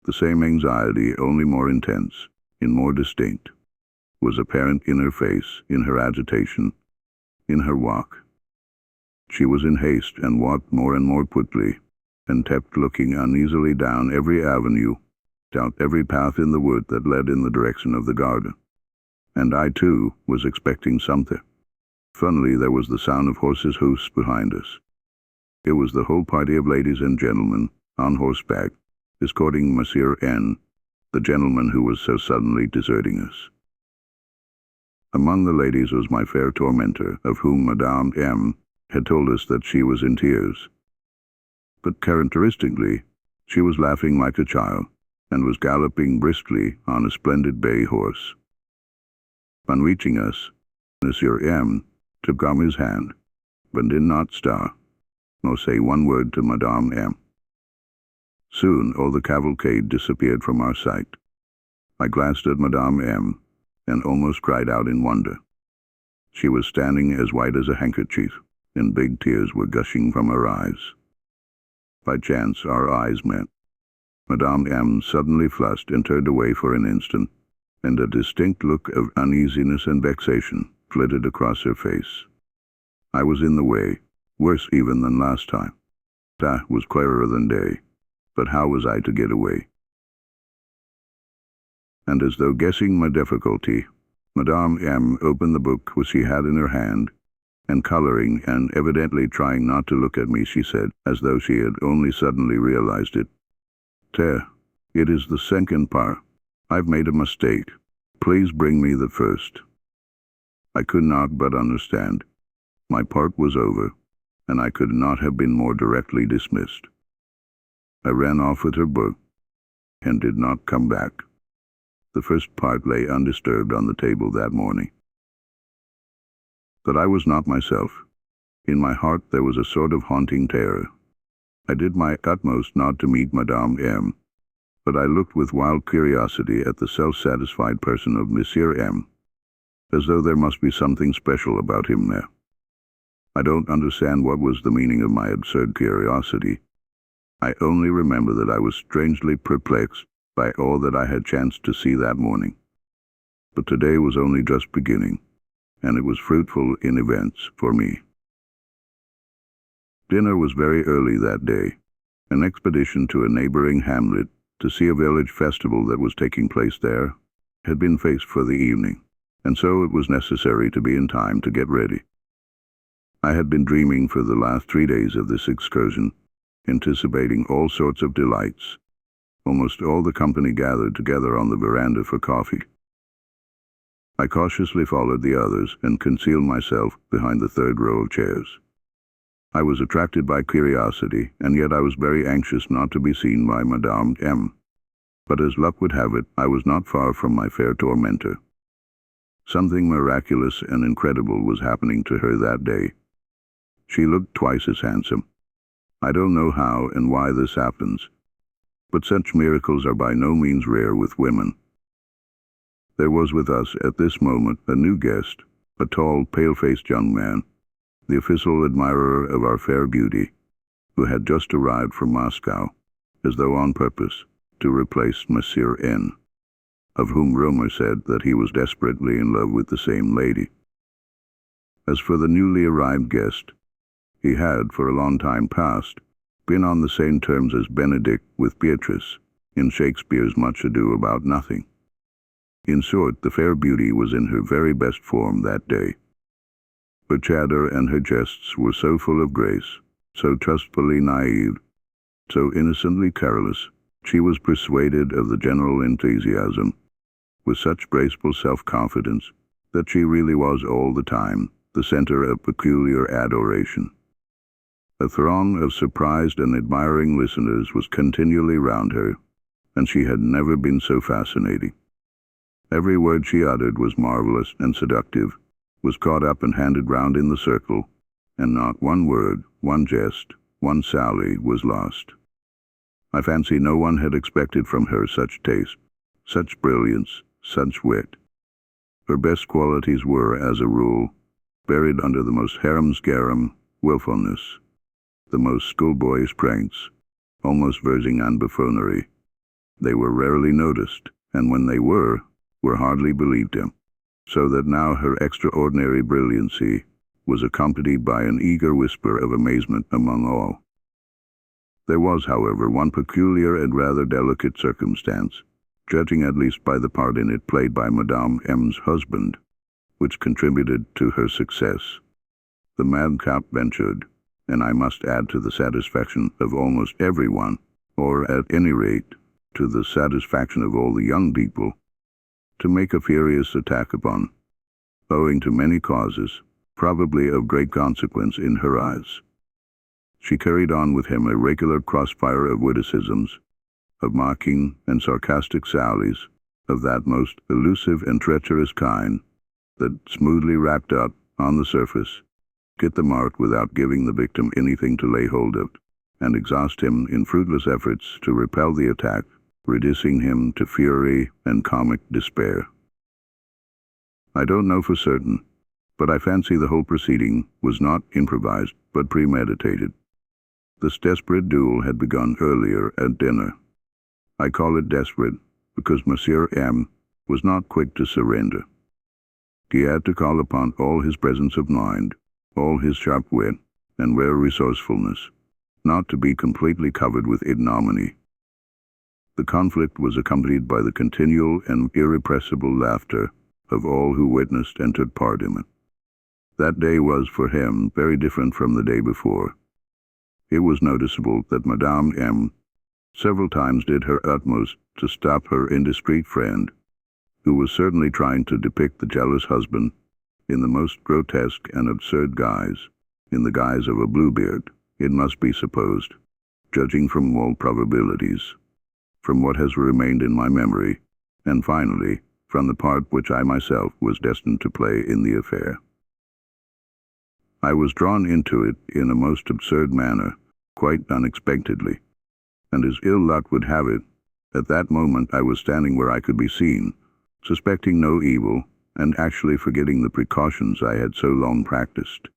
The same anxiety, only more intense, and more distinct, was apparent in her face, in her agitation, in her walk. She was in haste and walked more and more quickly, and kept looking uneasily down every avenue, down every path in the wood that led in the direction of the garden. And I, too, was expecting something. Suddenly there was the sound of horses' hoofs behind us. It was the whole party of ladies and gentlemen, on horseback, escorting Monsieur N., the gentleman who was so suddenly deserting us. Among the ladies was my fair tormentor, of whom Madame M. had told us that she was in tears. But characteristically, she was laughing like a child, and was galloping briskly on a splendid bay horse. On reaching us, Monsieur M. took his hand, but did not stop, nor say one word to Madame M. Soon all the cavalcade disappeared from our sight. I glanced at Madame M. and almost cried out in wonder. She was standing as white as a handkerchief, and big tears were gushing from her eyes. By chance our eyes met. Madame M. suddenly flushed and turned away for an instant, and a distinct look of uneasiness and vexation flitted across her face. I was in the way, worse even than last time. That was clearer than day, but how was I to get away? And as though guessing my difficulty, Madame M. opened the book which she had in her hand, and coloring and evidently trying not to look at me, she said, as though she had only suddenly realized it. "Te, it is the second part. I've made a mistake. Please bring me the first." I could not but understand. My part was over, and I could not have been more directly dismissed. I ran off with her book, and did not come back. The first part lay undisturbed on the table that morning. But I was not myself. In my heart there was a sort of haunting terror. I did my utmost not to meet Madame M., but I looked with wild curiosity at the self-satisfied person of Monsieur M., as though there must be something special about him there. I don't understand what was the meaning of my absurd curiosity. I only remember that I was strangely perplexed by all that I had chanced to see that morning. But today was only just beginning, and it was fruitful in events for me. Dinner was very early that day. An expedition to a neighboring hamlet to see a village festival that was taking place there had been fixed for the evening, and so it was necessary to be in time to get ready. I had been dreaming for the last 3 days of this excursion, anticipating all sorts of delights. Almost all the company gathered together on the veranda for coffee. I cautiously followed the others and concealed myself behind the third row of chairs. I was attracted by curiosity, and yet I was very anxious not to be seen by Madame M. But as luck would have it, I was not far from my fair tormentor. Something miraculous and incredible was happening to her that day. She looked twice as handsome. I don't know how and why this happens, but such miracles are by no means rare with women. There was with us at this moment a new guest, a tall, pale-faced young man, the official admirer of our fair beauty, who had just arrived from Moscow, as though on purpose, to replace Monsieur N., of whom rumor said that he was desperately in love with the same lady. As for the newly arrived guest, he had, for a long time past, been on the same terms as Benedict with Beatrice, in Shakespeare's Much Ado About Nothing. In short, the fair beauty was in her very best form that day. Her chatter and her jests were so full of grace, so trustfully naive, so innocently careless. She was persuaded of the general enthusiasm, with such graceful self-confidence, that she really was all the time the center of peculiar adoration. A throng of surprised and admiring listeners was continually round her, and she had never been so fascinating. Every word she uttered was marvelous and seductive, was caught up and handed round in the circle, and not one word, one jest, one sally was lost. I fancy no one had expected from her such taste, such brilliance, such wit. Her best qualities were, as a rule, buried under the most harum-scarum willfulness, the most schoolboyish pranks, almost verging on buffoonery. They were rarely noticed, and when they were hardly believed in, so that now her extraordinary brilliancy was accompanied by an eager whisper of amazement among all. There was, however, one peculiar and rather delicate circumstance, judging at least by the part in it played by Madame M.'s husband, which contributed to her success. The madcap ventured, and I must add to the satisfaction of almost everyone, or at any rate to the satisfaction of all the young people, to make a furious attack upon, owing to many causes, probably of great consequence in her eyes. She carried on with him a regular crossfire of witticisms, of mocking and sarcastic sallies, of that most elusive and treacherous kind that, smoothly wrapped up on the surface, get the mark without giving the victim anything to lay hold of, and exhaust him in fruitless efforts to repel the attack, reducing him to fury and comic despair. I don't know for certain, but I fancy the whole proceeding was not improvised but premeditated. This desperate duel had begun earlier at dinner. I call it desperate because Monsieur M. was not quick to surrender. He had to call upon all his presence of mind, all his sharp wit and rare resourcefulness, not to be completely covered with ignominy. The conflict was accompanied by the continual and irrepressible laughter of all who witnessed and took part in it. That day was, for him, very different from the day before. It was noticeable that Madame M. several times did her utmost to stop her indiscreet friend, who was certainly trying to depict the jealous husband in the most grotesque and absurd guise, in the guise of a Bluebeard, it must be supposed, judging from all probabilities, from what has remained in my memory, and finally, from the part which I myself was destined to play in the affair. I was drawn into it in a most absurd manner, quite unexpectedly, and as ill luck would have it, at that moment I was standing where I could be seen, suspecting no evil, and actually forgetting the precautions I had so long practiced.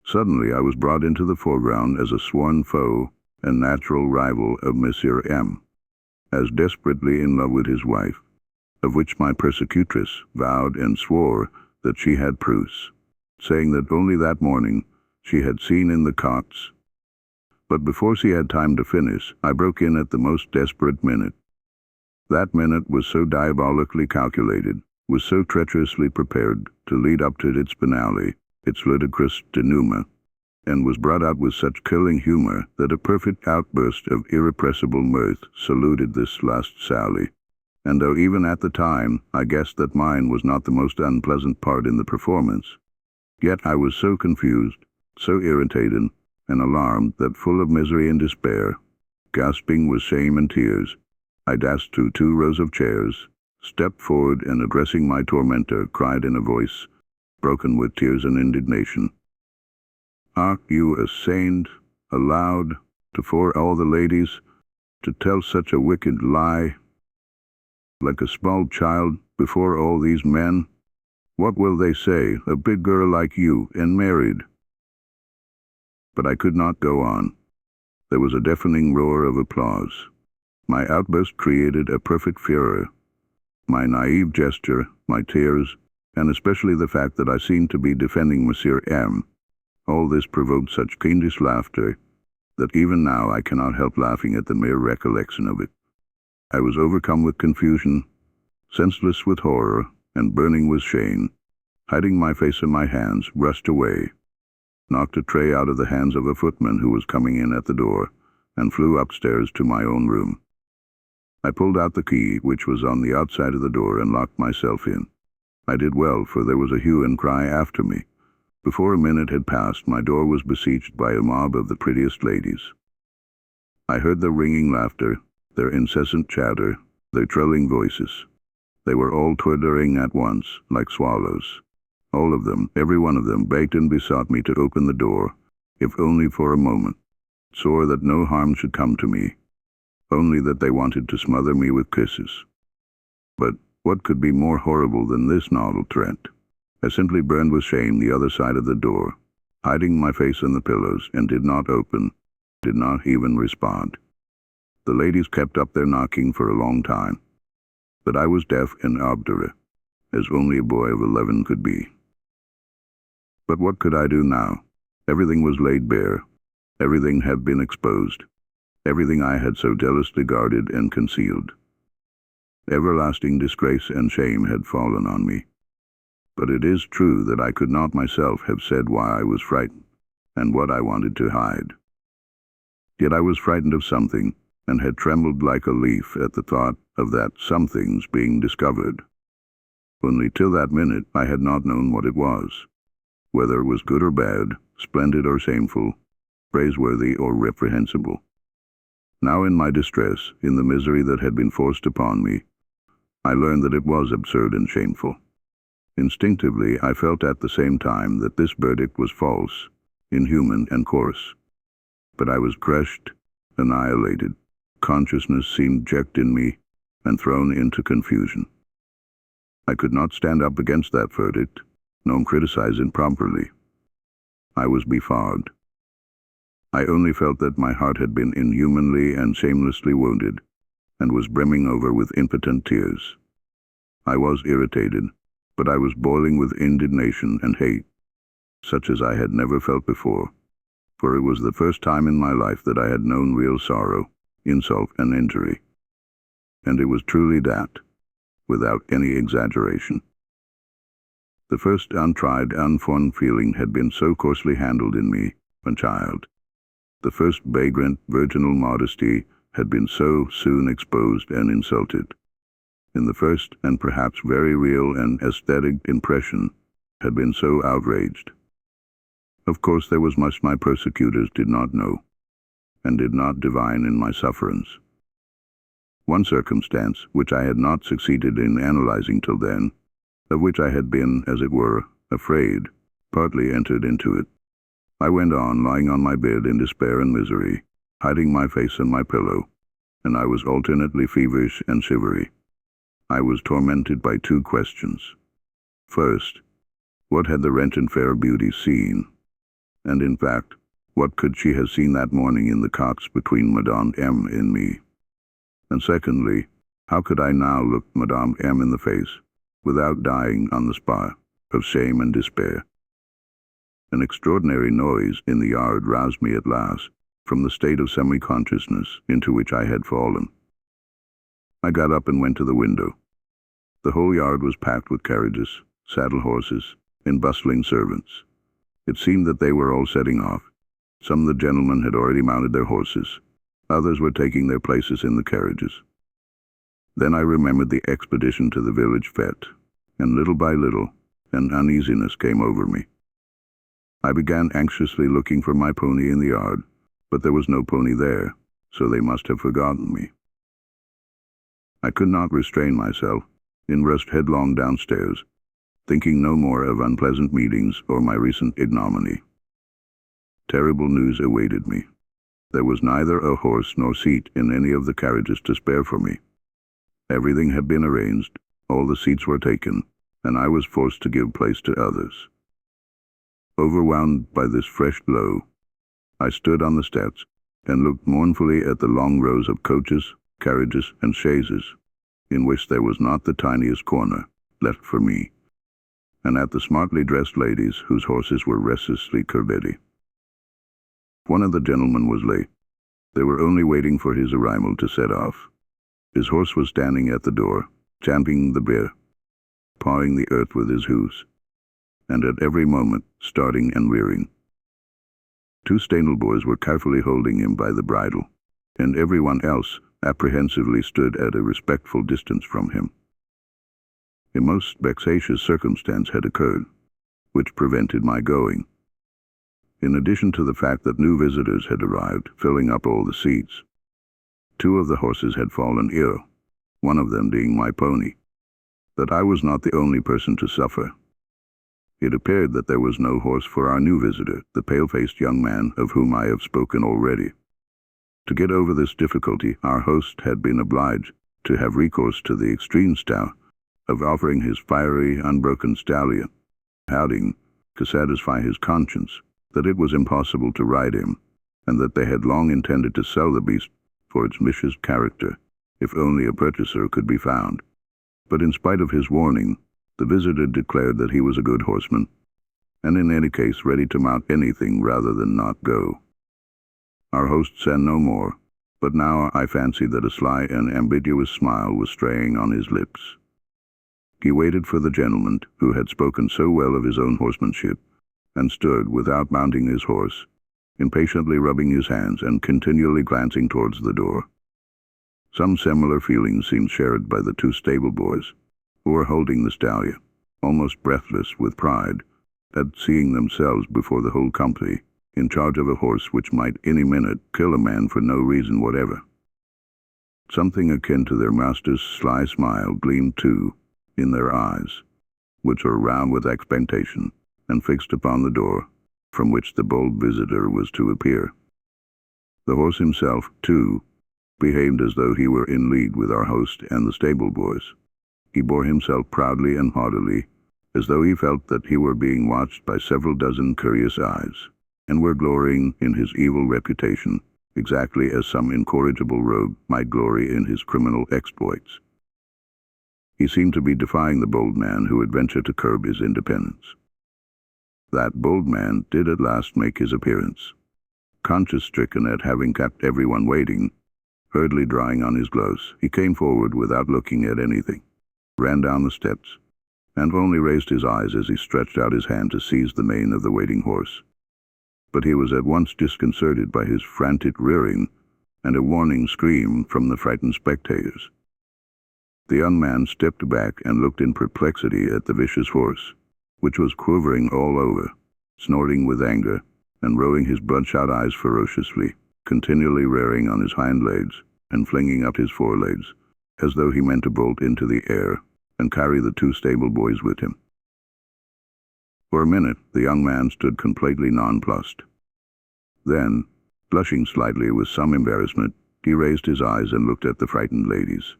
Suddenly I was brought into the foreground as a sworn foe and natural rival of Monsieur M., as desperately in love with his wife, of which my persecutress vowed and swore that she had proofs, saying that only that morning she had seen in the cots. But before she had time to finish, I broke in at the most desperate minute. That minute was so diabolically calculated, was so treacherously prepared to lead up to its finale, its ludicrous denouement, and was brought out with such killing humor that a perfect outburst of irrepressible mirth saluted this last sally. And though even at the time I guessed that mine was not the most unpleasant part in the performance, yet I was so confused, so irritated, and alarmed that, full of misery and despair, gasping with shame and tears, I dashed through 2 rows of chairs, stepped forward, and addressing my tormentor, cried in a voice broken with tears and indignation, "Are you ashamed, aloud, before all the ladies, to tell such a wicked lie? Like a small child, before all these men? What will they say, a big girl like you, and married?" But I could not go on. There was a deafening roar of applause. My outburst created a perfect furor. My naive gesture, my tears, and especially the fact that I seemed to be defending Monsieur M., all this provoked such fiendish laughter that even now I cannot help laughing at the mere recollection of it. I was overcome with confusion, senseless with horror, and burning with shame. Hiding my face in my hands, rushed away, knocked a tray out of the hands of a footman who was coming in at the door, and flew upstairs to my own room. I pulled out the key, which was on the outside of the door, and locked myself in. I did well, for there was a hue and cry after me. Before a minute had passed, my door was besieged by a mob of the prettiest ladies. I heard their ringing laughter, their incessant chatter, their trilling voices. They were all twittering at once, like swallows. All of them, every one of them, begged and besought me to open the door, if only for a moment, swore that no harm should come to me, only that they wanted to smother me with kisses. But what could be more horrible than this novel threat? I simply burned with shame the other side of the door, hiding my face in the pillows, and did not open, did not even respond. The ladies kept up their knocking for a long time, but I was deaf and obdurate, as only a boy of 11 could be. But what could I do now? Everything was laid bare. Everything had been exposed. Everything I had so jealously guarded and concealed. Everlasting disgrace and shame had fallen on me. But it is true that I could not myself have said why I was frightened, and what I wanted to hide. Yet I was frightened of something, and had trembled like a leaf at the thought of that something's being discovered. Only till that minute I had not known what it was, whether it was good or bad, splendid or shameful, praiseworthy or reprehensible. Now in my distress, in the misery that had been forced upon me, I learned that it was absurd and shameful. Instinctively, I felt at the same time that this verdict was false, inhuman, and coarse. But I was crushed, annihilated. Consciousness seemed checked in me and thrown into confusion. I could not stand up against that verdict, nor criticize it properly. I was befogged. I only felt that my heart had been inhumanly and shamelessly wounded, and was brimming over with impotent tears. I was irritated, but I was boiling with indignation and hate, such as I had never felt before, for it was the first time in my life that I had known real sorrow, insult, and injury. And it was truly that, without any exaggeration. The first untried, unformed feeling had been so coarsely handled in me, a child. The first vagrant, virginal modesty had been so soon exposed and insulted. In the first, and perhaps very real and aesthetic impression, had been so outraged. Of course there was much my persecutors did not know, and did not divine in my sufferance. One circumstance, which I had not succeeded in analyzing till then, of which I had been, as it were, afraid, partly entered into it. I went on lying on my bed in despair and misery, hiding my face in my pillow, and I was alternately feverish and shivery. I was tormented by two questions. First, what had the wretched fair beauty seen? And in fact, what could she have seen that morning in the cots between Madame M. and me? And secondly, how could I now look Madame M. in the face, without dying on the spot of shame and despair? An extraordinary noise in the yard roused me at last from the state of semi-consciousness into which I had fallen. I got up and went to the window. The whole yard was packed with carriages, saddle horses, and bustling servants. It seemed that they were all setting off. Some of the gentlemen had already mounted their horses. Others were taking their places in the carriages. Then I remembered the expedition to the village fete, and little by little, an uneasiness came over me. I began anxiously looking for my pony in the yard, but there was no pony there, so they must have forgotten me. I could not restrain myself, and rushed headlong downstairs, thinking no more of unpleasant meetings or my recent ignominy. Terrible news awaited me. There was neither a horse nor seat in any of the carriages to spare for me. Everything had been arranged, all the seats were taken, and I was forced to give place to others. Overwhelmed by this fresh blow, I stood on the steps and looked mournfully at the long rows of coaches, carriages, and chaises, in which there was not the tiniest corner left for me, and at the smartly dressed ladies whose horses were restlessly curvetting. One of the gentlemen was late. They were only waiting for his arrival to set off. His horse was standing at the door, champing the bit, pawing the earth with his hoofs, and at every moment starting and rearing. Two stable boys were carefully holding him by the bridle, and everyone else apprehensively stood at a respectful distance from him. A most vexatious circumstance had occurred, which prevented my going. In addition to the fact that new visitors had arrived, filling up all the seats, two of the horses had fallen ill, one of them being my pony. That I was not the only person to suffer. It appeared that there was no horse for our new visitor, the pale-faced young man of whom I have spoken already. To get over this difficulty, our host had been obliged to have recourse to the extreme step of offering his fiery, unbroken stallion, adding, to satisfy his conscience, that it was impossible to ride him, and that they had long intended to sell the beast for its vicious character, if only a purchaser could be found. But in spite of his warning, the visitor declared that he was a good horseman, and in any case ready to mount anything rather than not go. Our host said no more, but now I fancied that a sly and ambiguous smile was straying on his lips. He waited for the gentleman who had spoken so well of his own horsemanship, and stood without mounting his horse, impatiently rubbing his hands and continually glancing towards the door. Some similar feelings seemed shared by the two stable boys, who were holding the stallion, almost breathless with pride at seeing themselves before the whole company in charge of a horse which might any minute kill a man for no reason whatever. Something akin to their master's sly smile gleamed too in their eyes, which were round with expectation and fixed upon the door from which the bold visitor was to appear. The horse himself, too, behaved as though he were in league with our host and the stable boys. He bore himself proudly and haughtily, as though he felt that he were being watched by several dozen curious eyes, and were glorying in his evil reputation, exactly as some incorrigible rogue might glory in his criminal exploits. He seemed to be defying the bold man who would venture to curb his independence. That bold man did at last make his appearance. Conscience-stricken at having kept everyone waiting, hurriedly drawing on his gloves, he came forward without looking at anything, ran down the steps, and only raised his eyes as he stretched out his hand to seize the mane of the waiting horse. But he was at once disconcerted by his frantic rearing and a warning scream from the frightened spectators. The young man stepped back and looked in perplexity at the vicious horse, which was quivering all over, snorting with anger, and rolling his bloodshot eyes ferociously, continually rearing on his hind legs and flinging up his forelegs, as though he meant to bolt into the air and carry the two stable boys with him. For a minute, the young man stood completely nonplussed. Then, blushing slightly with some embarrassment, he raised his eyes and looked at the frightened ladies.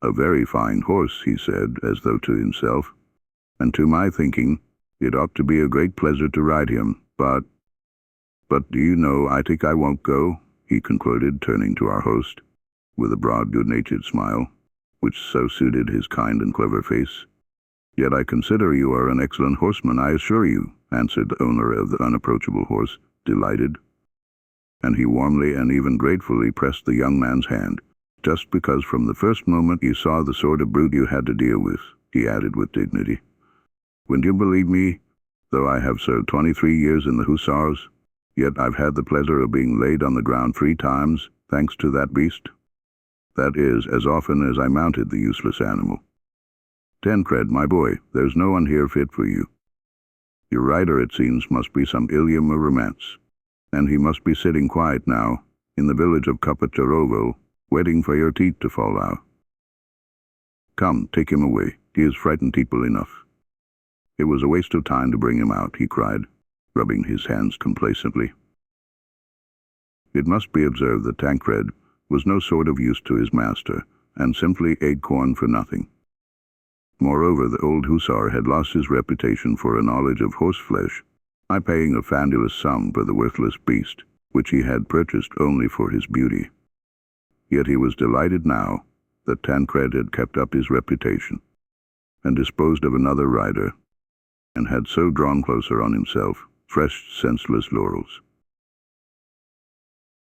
"A very fine horse," he said, as though to himself, "and to my thinking, it ought to be a great pleasure to ride him, but do you know, I think I won't go," he concluded, turning to our host, with a broad, good-natured smile, which so suited his kind and clever face. "Yet I consider you are an excellent horseman, I assure you," answered the owner of the unapproachable horse, delighted. And he warmly and even gratefully pressed the young man's hand, "just because from the first moment you saw the sort of brute you had to deal with," he added with dignity. "Wouldn't you believe me, though I have served 23 years in the Hussars, yet I've had the pleasure of being laid on the ground 3 times, thanks to that beast? That is, as often as I mounted the useless animal. Tancred, my boy, there's no one here fit for you. Your rider, it seems, must be some Ilium or romance, and he must be sitting quiet now, in the village of Kopatarovo, waiting for your teeth to fall out. Come, take him away. He has frightened people enough." "It was a waste of time to bring him out," he cried, rubbing his hands complacently. It must be observed that Tancred was no sort of use to his master, and simply ate corn for nothing. Moreover, the old hussar had lost his reputation for a knowledge of horseflesh, by paying a fabulous sum for the worthless beast, which he had purchased only for his beauty. Yet he was delighted now that Tancred had kept up his reputation, and disposed of another rider, and had so drawn closer on himself fresh senseless laurels.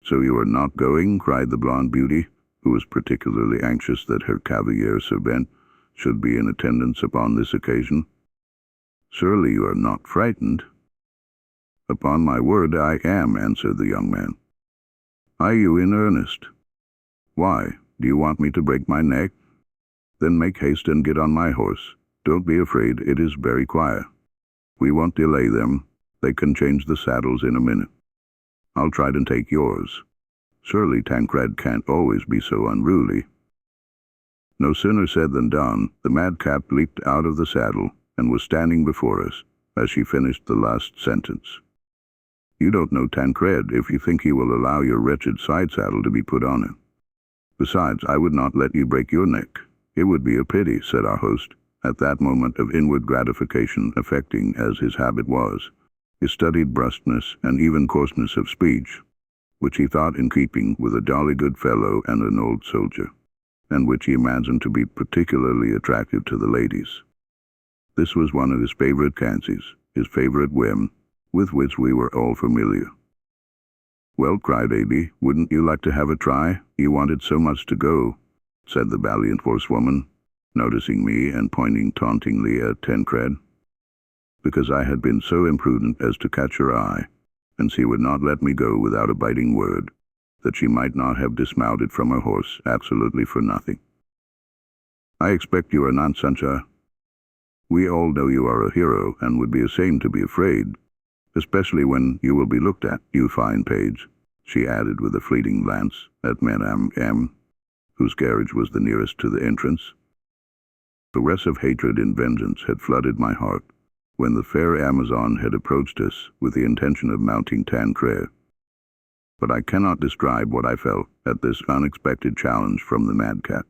"So you are not going?" cried the blonde beauty, who was particularly anxious that her cavalier servant should be in attendance upon this occasion. "Surely you are not frightened?" "Upon my word I am," answered the young man. "Are you in earnest? Why, do you want me to break my neck? Then make haste and get on my horse. Don't be afraid, it is very quiet. We won't delay them. They can change the saddles in a minute. I'll try to take yours. Surely Tancred can't always be so unruly." No sooner said than done. The madcap leaped out of the saddle and was standing before us as she finished the last sentence. "You don't know Tancred if you think he will allow your wretched side saddle to be put on him. Besides, I would not let you break your neck. It would be a pity," said our host, at that moment of inward gratification affecting, as his habit was, his studied brusqueness and even coarseness of speech, which he thought in keeping with a jolly good fellow and an old soldier, and which he imagined to be particularly attractive to the ladies. This was one of his favorite fancies, his favorite whim, with which we were all familiar. "Well," cried Abby, "wouldn't you like to have a try? You wanted so much to go," said the valiant horsewoman, noticing me and pointing tauntingly at Tancred, because I had been so imprudent as to catch her eye, and she would not let me go without a biting word, that she might not have dismounted from her horse absolutely for nothing. "I expect you are not such a... We all know you are a hero, and would be ashamed to be afraid, especially when you will be looked at, you fine page," she added with a fleeting glance at Madame M., whose carriage was the nearest to the entrance. The rest of hatred and vengeance had flooded my heart when the fair Amazon had approached us with the intention of mounting Tancred. But I cannot describe what I felt at this unexpected challenge from the madcap.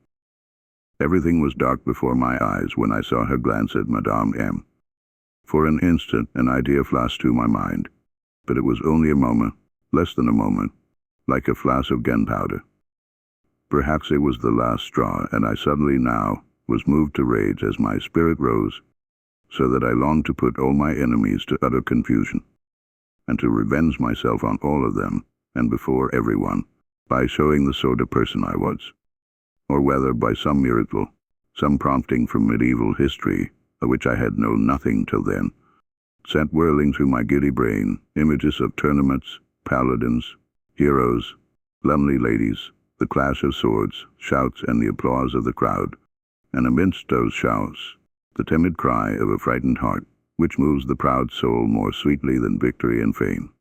Everything was dark before my eyes when I saw her glance at Madame M. For an instant an idea flashed through my mind, but it was only a moment, less than a moment, like a flash of gunpowder. Perhaps it was the last straw, and I suddenly now was moved to rage as my spirit rose, so that I longed to put all my enemies to utter confusion, and to revenge myself on all of them, and before everyone, by showing the sort of person I was, or whether by some miracle some prompting from medieval history, of which I had known nothing till then, sent whirling through my giddy brain images of tournaments, paladins, heroes, lovely ladies, the clash of swords, shouts, and the applause of the crowd, and amidst those shouts, the timid cry of a frightened heart, which moves the proud soul more sweetly than victory and fame.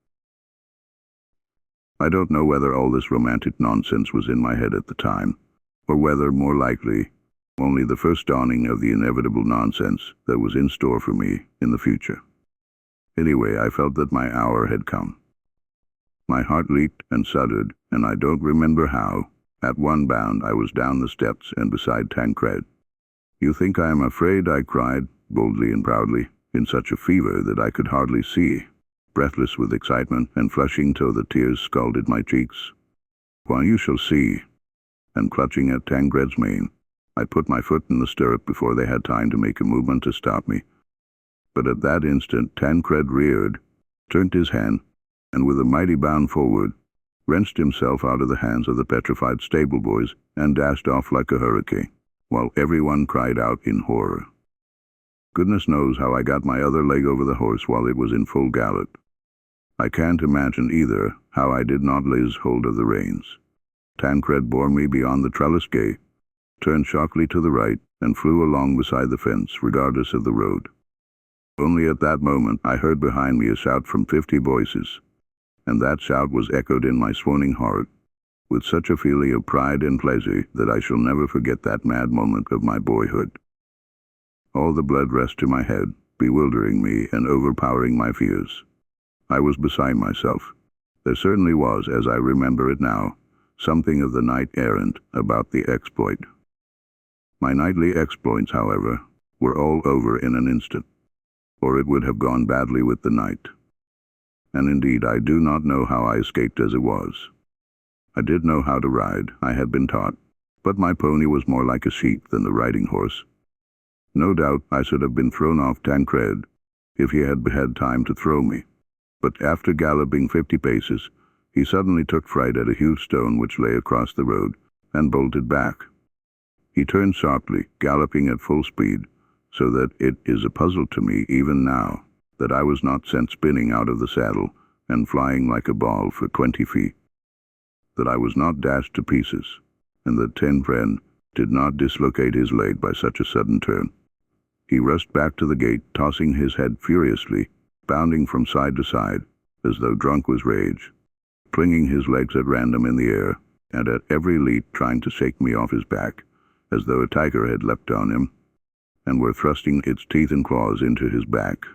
I don't know whether all this romantic nonsense was in my head at the time, or whether, more likely, only the first dawning of the inevitable nonsense that was in store for me in the future. Anyway, I felt that my hour had come. My heart leaped and shuddered, and I don't remember how. At one bound I was down the steps and beside Tancred. "You think I am afraid?" I cried, boldly and proudly, in such a fever that I could hardly see, breathless with excitement and flushing till the tears scalded my cheeks. "Why, you shall see." And clutching at Tancred's mane, I put my foot in the stirrup before they had time to make a movement to stop me. But at that instant Tancred reared, turned his hand, and with a mighty bound forward, wrenched himself out of the hands of the petrified stable boys and dashed off like a hurricane, while everyone cried out in horror. Goodness knows how I got my other leg over the horse while it was in full gallop. I can't imagine either how I did not lose hold of the reins. Tancred bore me beyond the trellis gate, turned sharply to the right, and flew along beside the fence, regardless of the road. Only at that moment I heard behind me a shout from 50 voices, and that shout was echoed in my swooning heart with such a feeling of pride and pleasure that I shall never forget that mad moment of my boyhood. All the blood rushed to my head, bewildering me and overpowering my fears. I was beside myself. There certainly was, as I remember it now, something of the knight-errant about the exploit. My knightly exploits, however, were all over in an instant, or it would have gone badly with the knight. And indeed I do not know how I escaped as it was. I did know how to ride, I had been taught, but my pony was more like a sheep than the riding horse. No doubt I should have been thrown off Tancred if he had had time to throw me, but after galloping 50 paces, he suddenly took fright at a huge stone which lay across the road, and bolted back. He turned sharply, galloping at full speed, so that it is a puzzle to me even now that I was not sent spinning out of the saddle and flying like a ball for 20 feet, that I was not dashed to pieces, and that Tancred did not dislocate his leg by such a sudden turn. He rushed back to the gate, tossing his head furiously, bounding from side to side, as though drunk with rage, flinging his legs at random in the air, and at every leap trying to shake me off his back, as though a tiger had leapt on him, and were thrusting its teeth and claws into his back.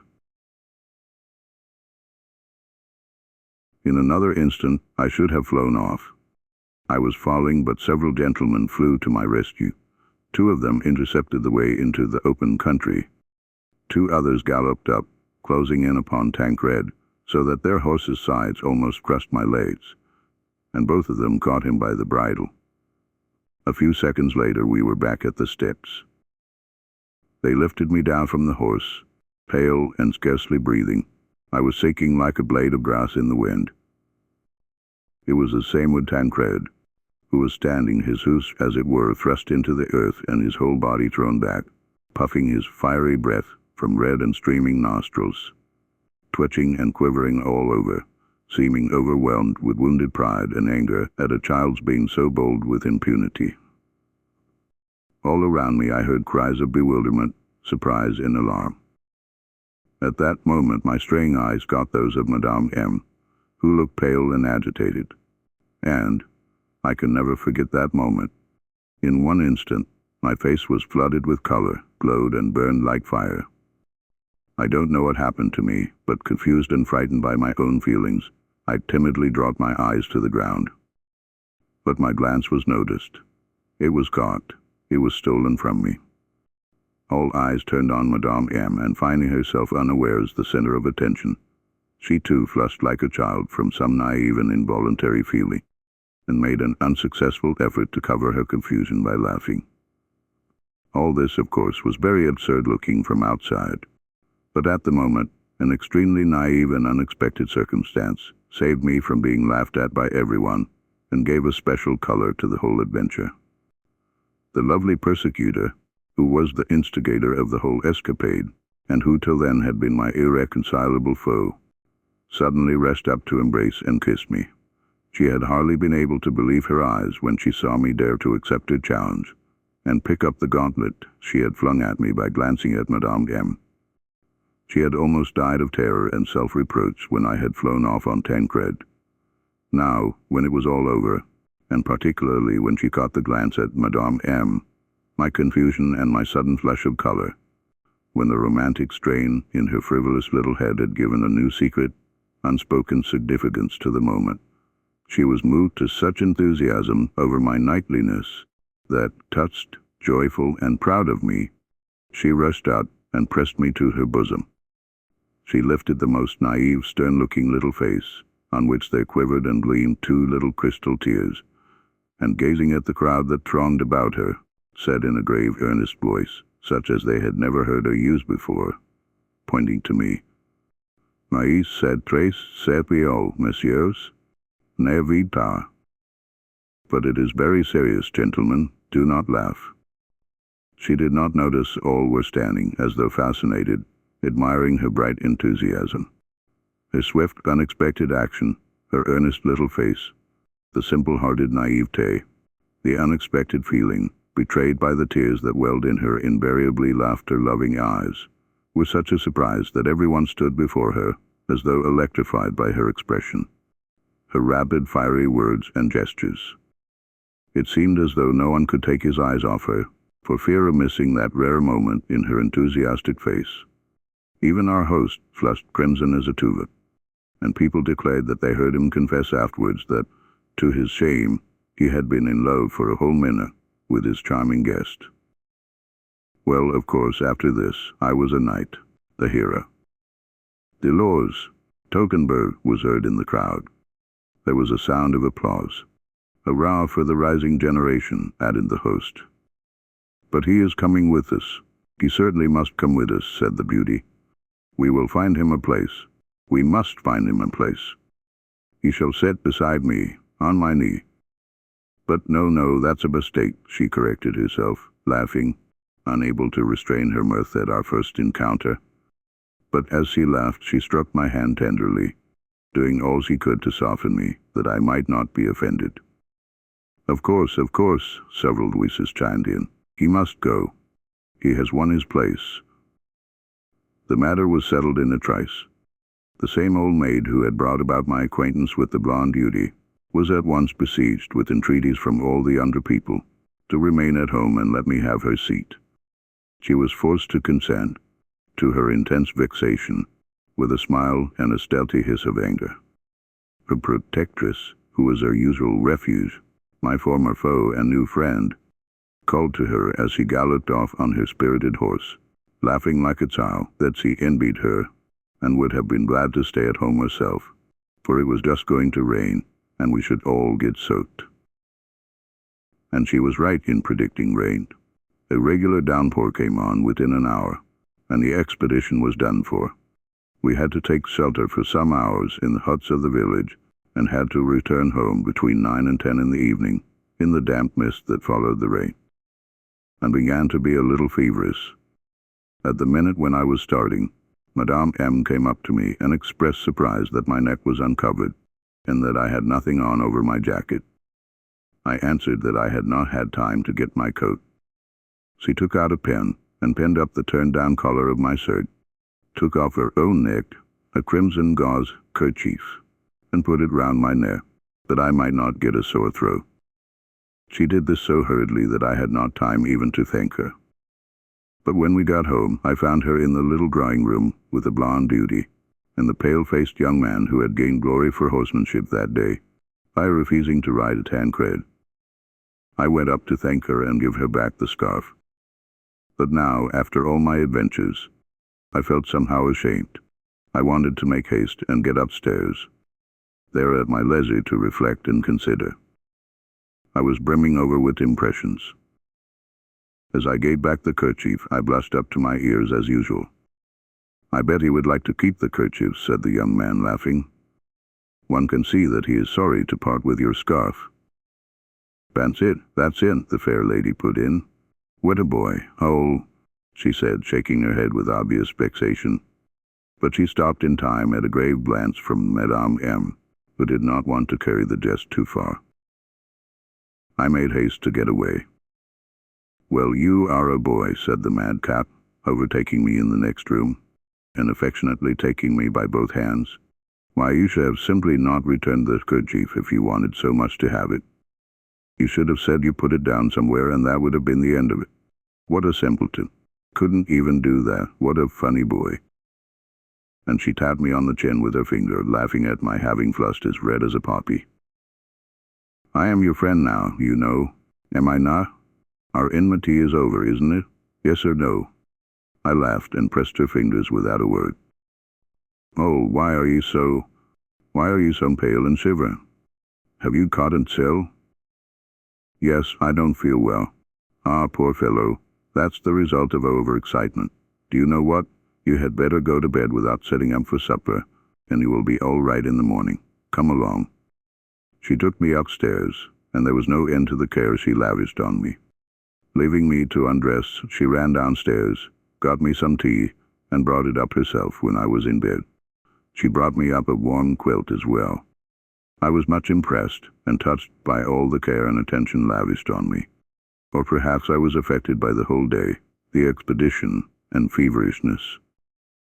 In another instant I should have flown off. I was falling, but several gentlemen flew to my rescue. 2 of them intercepted the way into the open country. 2 others galloped up, closing in upon Tancred, so that their horses' sides almost crushed my legs, and both of them caught him by the bridle. A few seconds later we were back at the steps. They lifted me down from the horse, pale and scarcely breathing. I was shaking like a blade of grass in the wind. It was the same with Tancred, who was standing, his hooves as it were thrust into the earth and his whole body thrown back, puffing his fiery breath from red and streaming nostrils, twitching and quivering all over, seeming overwhelmed with wounded pride and anger at a child's being so bold with impunity. All around me I heard cries of bewilderment, surprise, and alarm. At that moment my straying eyes caught those of Madame M., who looked pale and agitated, and I can never forget that moment. In one instant my face was flooded with color, glowed, and burned like fire. I don't know what happened to me, but confused and frightened by my own feelings, I timidly dropped my eyes to the ground. But my glance was noticed. It was caught. It was stolen from me. All eyes turned on Madame M., and finding herself unawares the center of attention, she too flushed like a child from some naive and involuntary feeling, and made an unsuccessful effort to cover her confusion by laughing. All this, of course, was very absurd-looking from outside, but at the moment an extremely naive and unexpected circumstance saved me from being laughed at by everyone and gave a special color to the whole adventure. The lovely persecutor, who was the instigator of the whole escapade, and who till then had been my irreconcilable foe, suddenly rushed up to embrace and kiss me. She had hardly been able to believe her eyes when she saw me dare to accept her challenge and pick up the gauntlet she had flung at me by glancing at Madame M. She had almost died of terror and self-reproach when I had flown off on Tancred. Now, when it was all over, and particularly when she caught the glance at Madame M., my confusion and my sudden flush of color, when the romantic strain in her frivolous little head had given a new secret, unspoken significance to the moment, she was moved to such enthusiasm over my knightliness that, touched, joyful, and proud of me, she rushed out and pressed me to her bosom. She lifted the most naive, stern-looking little face, on which there quivered and gleamed two little crystal tears, and gazing at the crowd that thronged about her, said in a grave, earnest voice, such as they had never heard her use before, pointing to me, "Mais c'est très sérieux, messieurs, ne vid pas. But it is very serious, gentlemen, do not laugh." She did not notice all were standing, as though fascinated, admiring her bright enthusiasm. Her swift, unexpected action, her earnest little face, the simple-hearted naivete, the unexpected feeling, betrayed by the tears that welled in her invariably laughter-loving eyes, were such a surprise that everyone stood before her, as though electrified by her expression, her rapid, fiery words and gestures. It seemed as though no one could take his eyes off her, for fear of missing that rare moment in her enthusiastic face. Even our host flushed crimson as a tulip, and people declared that they heard him confess afterwards that, to his shame, he had been in love for a whole minute with his charming guest. Well, of course, after this, I was a knight, the hero. Delors, Tokenberg was heard in the crowd. There was a sound of applause. "Hurrah for the rising generation," added the host. "But he is coming with us. He certainly must come with us," said the beauty. "We will find him a place. We must find him a place. He shall sit beside me, on my knee." "But no, that's a mistake," she corrected herself, laughing, unable to restrain her mirth at our first encounter. But as she laughed, she struck my hand tenderly, doing all she could to soften me, that I might not be offended. Of course," several voices chimed in. "He must go. He has won his place." The matter was settled in a trice. The same old maid who had brought about my acquaintance with the blonde beauty was at once besieged with entreaties from all the under people to remain at home and let me have her seat. She was forced to consent, to her intense vexation, with a smile and a stealthy hiss of anger. Her protectress, who was her usual refuge, my former foe and new friend, called to her as she galloped off on her spirited horse, laughing like a child that she envied her and would have been glad to stay at home herself, for it was just going to rain and we should all get soaked. And she was right in predicting rain. A regular downpour came on within an hour, and the expedition was done for. We had to take shelter for some hours in the huts of the village, and had to return home between 9 and 10 in the evening, in the damp mist that followed the rain, and began to be a little feverish. At the minute when I was starting, Madame M. came up to me and expressed surprise that my neck was uncovered, and that I had nothing on over my jacket. I answered that I had not had time to get my coat. She took out a pen and pinned up the turned-down collar of my shirt, took off her own neck a crimson gauze kerchief, and put it round my neck, that I might not get a sore throat. She did this so hurriedly that I had not time even to thank her. But when we got home, I found her in the little drawing-room with the blonde beauty and the pale-faced young man who had gained glory for horsemanship that day by refusing to ride a Tancred. I went up to thank her and give her back the scarf. But now, after all my adventures, I felt somehow ashamed. I wanted to make haste and get upstairs, there at my leisure to reflect and consider. I was brimming over with impressions. As I gave back the kerchief, I blushed up to my ears as usual. "I bet he would like to keep the kerchief," said the young man, laughing. "One can see that he is sorry to part with your scarf." That's it," the fair lady put in. What a boy. Oh, she said, shaking her head with obvious vexation. But she stopped in time at a grave glance from Madame M., who did not want to carry the jest too far. I made haste to get away. Well, you are a boy, said the madcap, overtaking me in the next room, and affectionately taking me by both hands. Why, you should have simply not returned the kerchief if you wanted so much to have it. You should have said you put it down somewhere, and that would have been the end of it. What a simpleton. Couldn't even do that. What a funny boy. And she tapped me on the chin with her finger, laughing at my having flushed as red as a poppy. I am your friend now, you know. Am I not? Our enmity is over, isn't it? Yes or no? I laughed and pressed her fingers without a word. Oh, why are you so pale and shivering? Have you caught a chill? Yes, I don't feel well. Ah, poor fellow. That's the result of overexcitement. Do you know what? You had better go to bed without setting up for supper, and you will be all right in the morning. Come along. She took me upstairs, and there was no end to the care she lavished on me. Leaving me to undress, she ran downstairs, got me some tea, and brought it up herself when I was in bed. She brought me up a warm quilt as well. I was much impressed and touched by all the care and attention lavished on me. Or perhaps I was affected by the whole day, the expedition, and feverishness.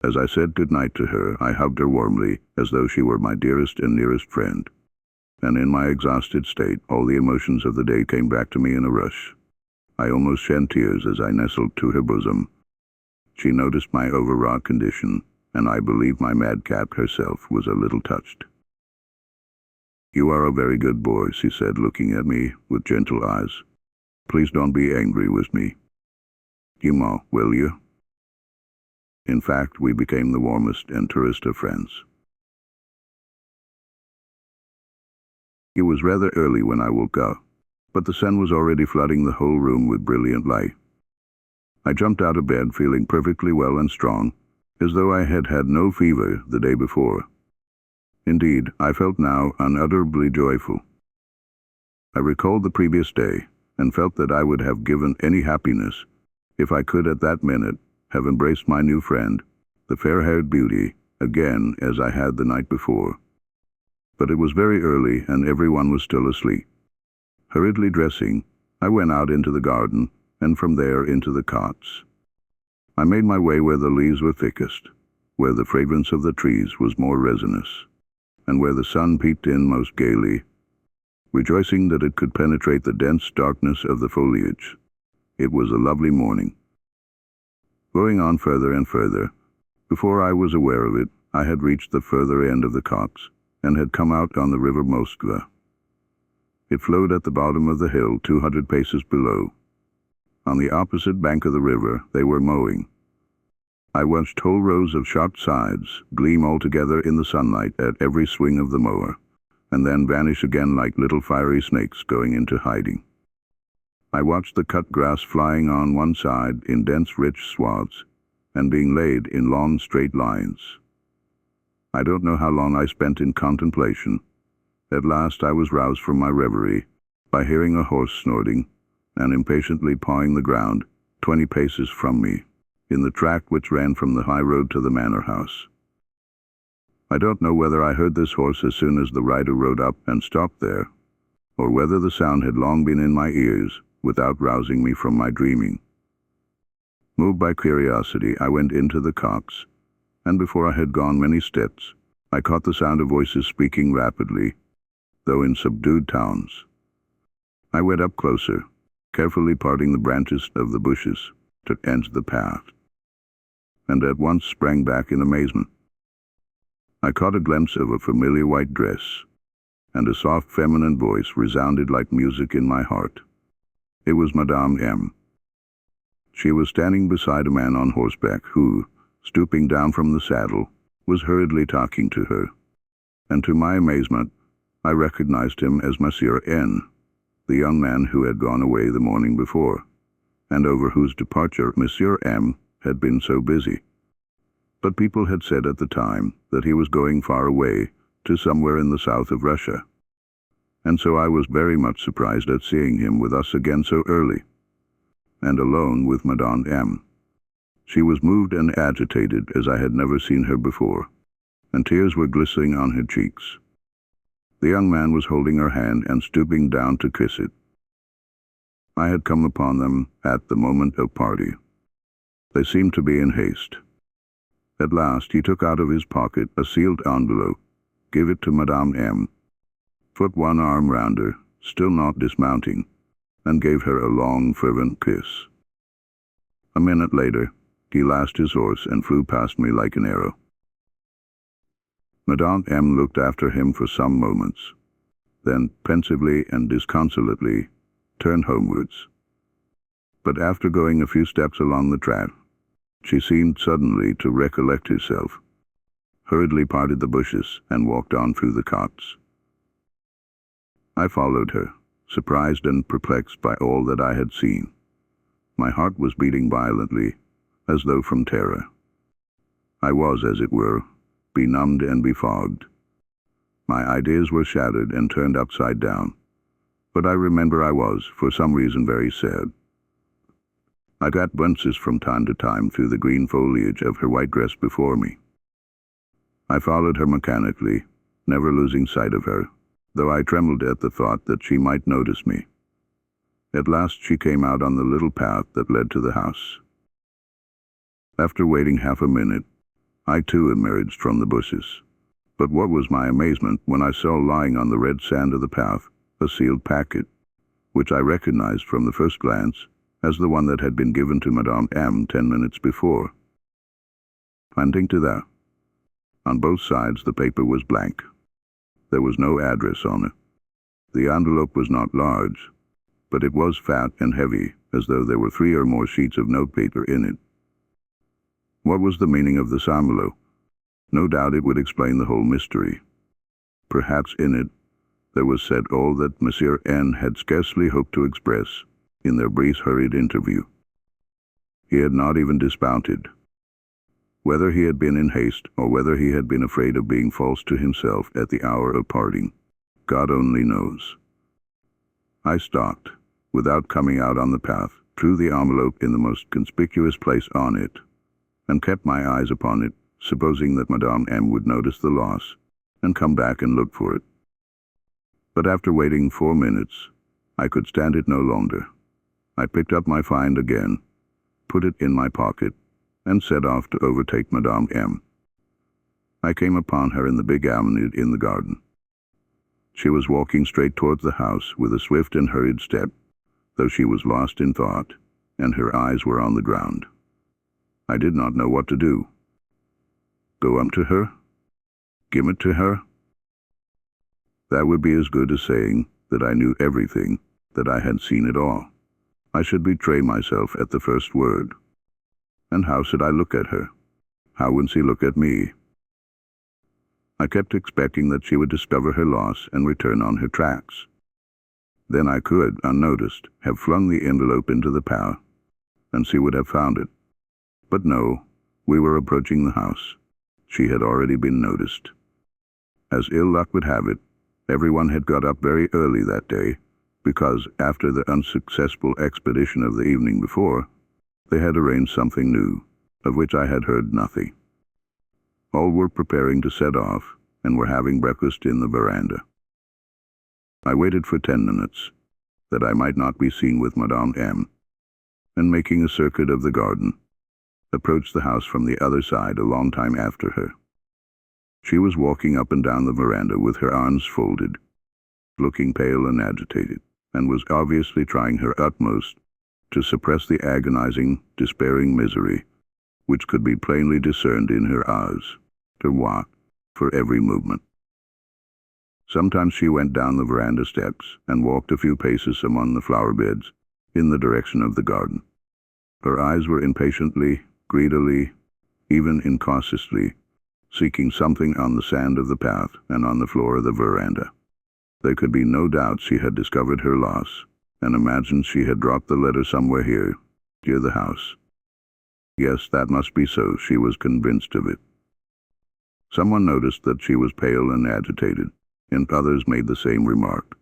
As I said good night to her, I hugged her warmly, as though she were my dearest and nearest friend. And in my exhausted state, all the emotions of the day came back to me in a rush. I almost shed tears as I nestled to her bosom. She noticed my overwrought condition, and I believe my madcap herself was a little touched. You are a very good boy, she said, looking at me with gentle eyes. Please don't be angry with me. You will you? In fact, we became the warmest and truest of friends. It was rather early when I woke up, but the sun was already flooding the whole room with brilliant light. I jumped out of bed feeling perfectly well and strong, as though I had had no fever the day before. Indeed, I felt now unutterably joyful. I recalled the previous day, and felt that I would have given any happiness if I could at that minute have embraced my new friend, the fair-haired beauty, again as I had the night before. But it was very early, and everyone was still asleep. Hurriedly dressing, I went out into the garden, and from there into the cots. I made my way where the leaves were thickest, where the fragrance of the trees was more resinous, and where the sun peeped in most gaily, rejoicing that it could penetrate the dense darkness of the foliage. It was a lovely morning. Going on further and further, before I was aware of it, I had reached the further end of the copse, and had come out on the river Moskva. It flowed at the bottom of the hill 200 paces below. On the opposite bank of the river they were mowing. I watched whole rows of sharp sides gleam altogether in the sunlight at every swing of the mower, and then vanish again like little fiery snakes going into hiding. I watched the cut grass flying on one side in dense rich swaths, and being laid in long straight lines. I don't know how long I spent in contemplation. At last I was roused from my reverie by hearing a horse snorting, and impatiently pawing the ground 20 paces from me, in the track which ran from the high road to the manor house. I don't know whether I heard this horse as soon as the rider rode up and stopped there, or whether the sound had long been in my ears without rousing me from my dreaming. Moved by curiosity, I went into the copse, and before I had gone many steps, I caught the sound of voices speaking rapidly, though in subdued tones. I went up closer, carefully parting the branches of the bushes to enter the path, and at once sprang back in amazement. I caught a glimpse of a familiar white dress, and a soft feminine voice resounded like music in my heart. It was Madame M. She was standing beside a man on horseback who, stooping down from the saddle, was hurriedly talking to her, and to my amazement, I recognized him as Monsieur N., the young man who had gone away the morning before, and over whose departure Monsieur M. had been so busy. But people had said at the time that he was going far away to somewhere in the south of Russia, and so I was very much surprised at seeing him with us again so early. and alone with Madame M. She was moved and agitated as I had never seen her before, and tears were glistening on her cheeks. The young man was holding her hand and stooping down to kiss it. I had come upon them at the moment of parting. They seemed to be in haste. At last he took out of his pocket a sealed envelope, gave it to Madame M., put one arm round her, still not dismounting, and gave her a long, fervent kiss. A minute later, he lashed his horse and flew past me like an arrow. Madame M. looked after him for some moments, then pensively and disconsolately turned homewards. But after going a few steps along the track, she seemed suddenly to recollect herself, hurriedly parted the bushes, and walked on through the copse. I followed her, surprised and perplexed by all that I had seen. My heart was beating violently, as though from terror. I was, as it were, benumbed and befogged. My ideas were shattered and turned upside down, but I remember I was, for some reason, very sad. I got glimpses from time to time through the green foliage of her white dress before me. I followed her mechanically, never losing sight of her, though I trembled at the thought that she might notice me. At last she came out on the little path that led to the house. After waiting half a minute, I too emerged from the bushes. But what was my amazement when I saw lying on the red sand of the path a sealed packet, which I recognized from the first glance as the one that had been given to Madame M. 10 minutes before. Pointing to that, on both sides the paper was blank. There was no address on it. The envelope was not large, but it was fat and heavy, as though there were 3 or more sheets of notepaper in it. What was the meaning of this envelope? No doubt it would explain the whole mystery. Perhaps in it there was said all that Monsieur N. had scarcely hoped to express in their brief hurried interview. He had not even dismounted. Whether he had been in haste or whether he had been afraid of being false to himself at the hour of parting, God only knows. I stopped, without coming out on the path, threw the envelope in the most conspicuous place on it, and kept my eyes upon it, supposing that Madame M. would notice the loss and come back and look for it. But after waiting 4 minutes, I could stand it no longer. I picked up my find again, put it in my pocket, and set off to overtake Madame M. I came upon her in the big avenue in the garden. She was walking straight towards the house with a swift and hurried step, though she was lost in thought, and her eyes were on the ground. I did not know what to do. Go up to her? Give it to her? That would be as good as saying that I knew everything, that I had seen it all. I should betray myself at the first word. And how should I look at her? How would she look at me? I kept expecting that she would discover her loss and return on her tracks. Then I could, unnoticed, have flung the envelope into the path, and she would have found it. But no, we were approaching the house. She had already been noticed. As ill luck would have it, everyone had got up very early that day, because after the unsuccessful expedition of the evening before, they had arranged something new, of which I had heard nothing. All were preparing to set off, and were having breakfast in the veranda. I waited for 10 minutes, that I might not be seen with Madame M., and making a circuit of the garden, approached the house from the other side a long time after her. She was walking up and down the veranda with her arms folded, looking pale and agitated, and was obviously trying her utmost to suppress the agonizing, despairing misery which could be plainly discerned in her eyes, her walk, for every movement. Sometimes she went down the veranda steps and walked a few paces among the flower beds in the direction of the garden. Her eyes were impatiently, greedily, even incautiously, seeking something on the sand of the path and on the floor of the veranda. There could be no doubt she had discovered her loss, and imagined she had dropped the letter somewhere here, near the house. Yes, that must be so, she was convinced of it. Someone noticed that she was pale and agitated, and others made the same remark.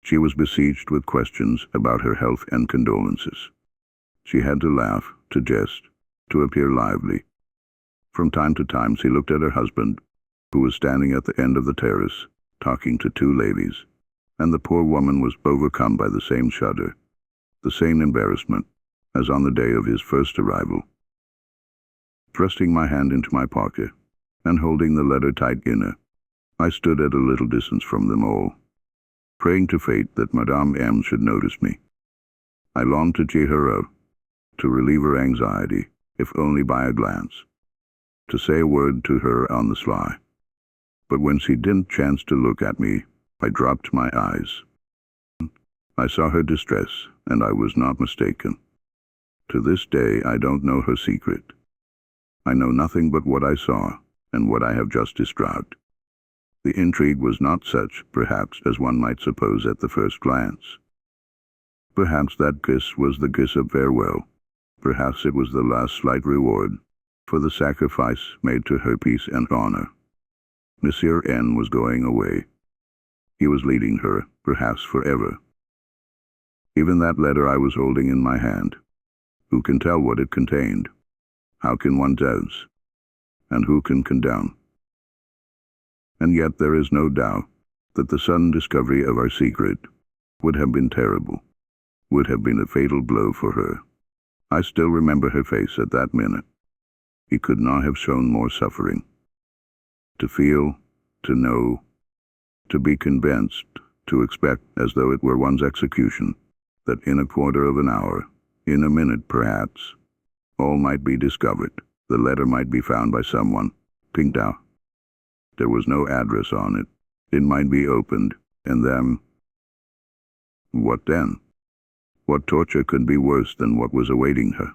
She was besieged with questions about her health and condolences. She had to laugh, to jest, to appear lively. From time to time she looked at her husband, who was standing at the end of the terrace, talking to two ladies, and the poor woman was overcome by the same shudder, the same embarrassment, as on the day of his first arrival. Thrusting my hand into my pocket, and holding the letter tight in her, I stood at a little distance from them all, praying to fate that Madame M. should notice me. I longed to cheer her up, to relieve her anxiety, if only by a glance, to say a word to her on the sly. But when she didn't chance to look at me, I dropped my eyes. I saw her distress, and I was not mistaken. To this day I don't know her secret. I know nothing but what I saw, and what I have just described. The intrigue was not such, perhaps, as one might suppose at the first glance. Perhaps that kiss was the kiss of farewell. Perhaps it was the last slight reward for the sacrifice made to her peace and honor. Monsieur N. was going away. He was leading her, perhaps forever. Even that letter I was holding in my hand, who can tell what it contained? How can one judge? And who can condemn? And yet there is no doubt that the sudden discovery of our secret would have been terrible, would have been a fatal blow for her. I still remember her face at that minute. He could not have shown more suffering. To feel, to know, to be convinced, to expect, as though it were one's execution, that in a quarter of an hour, in a minute perhaps, all might be discovered, the letter might be found by someone, picked out. There was no address on it. It might be opened, and then... What then? What torture could be worse than what was awaiting her?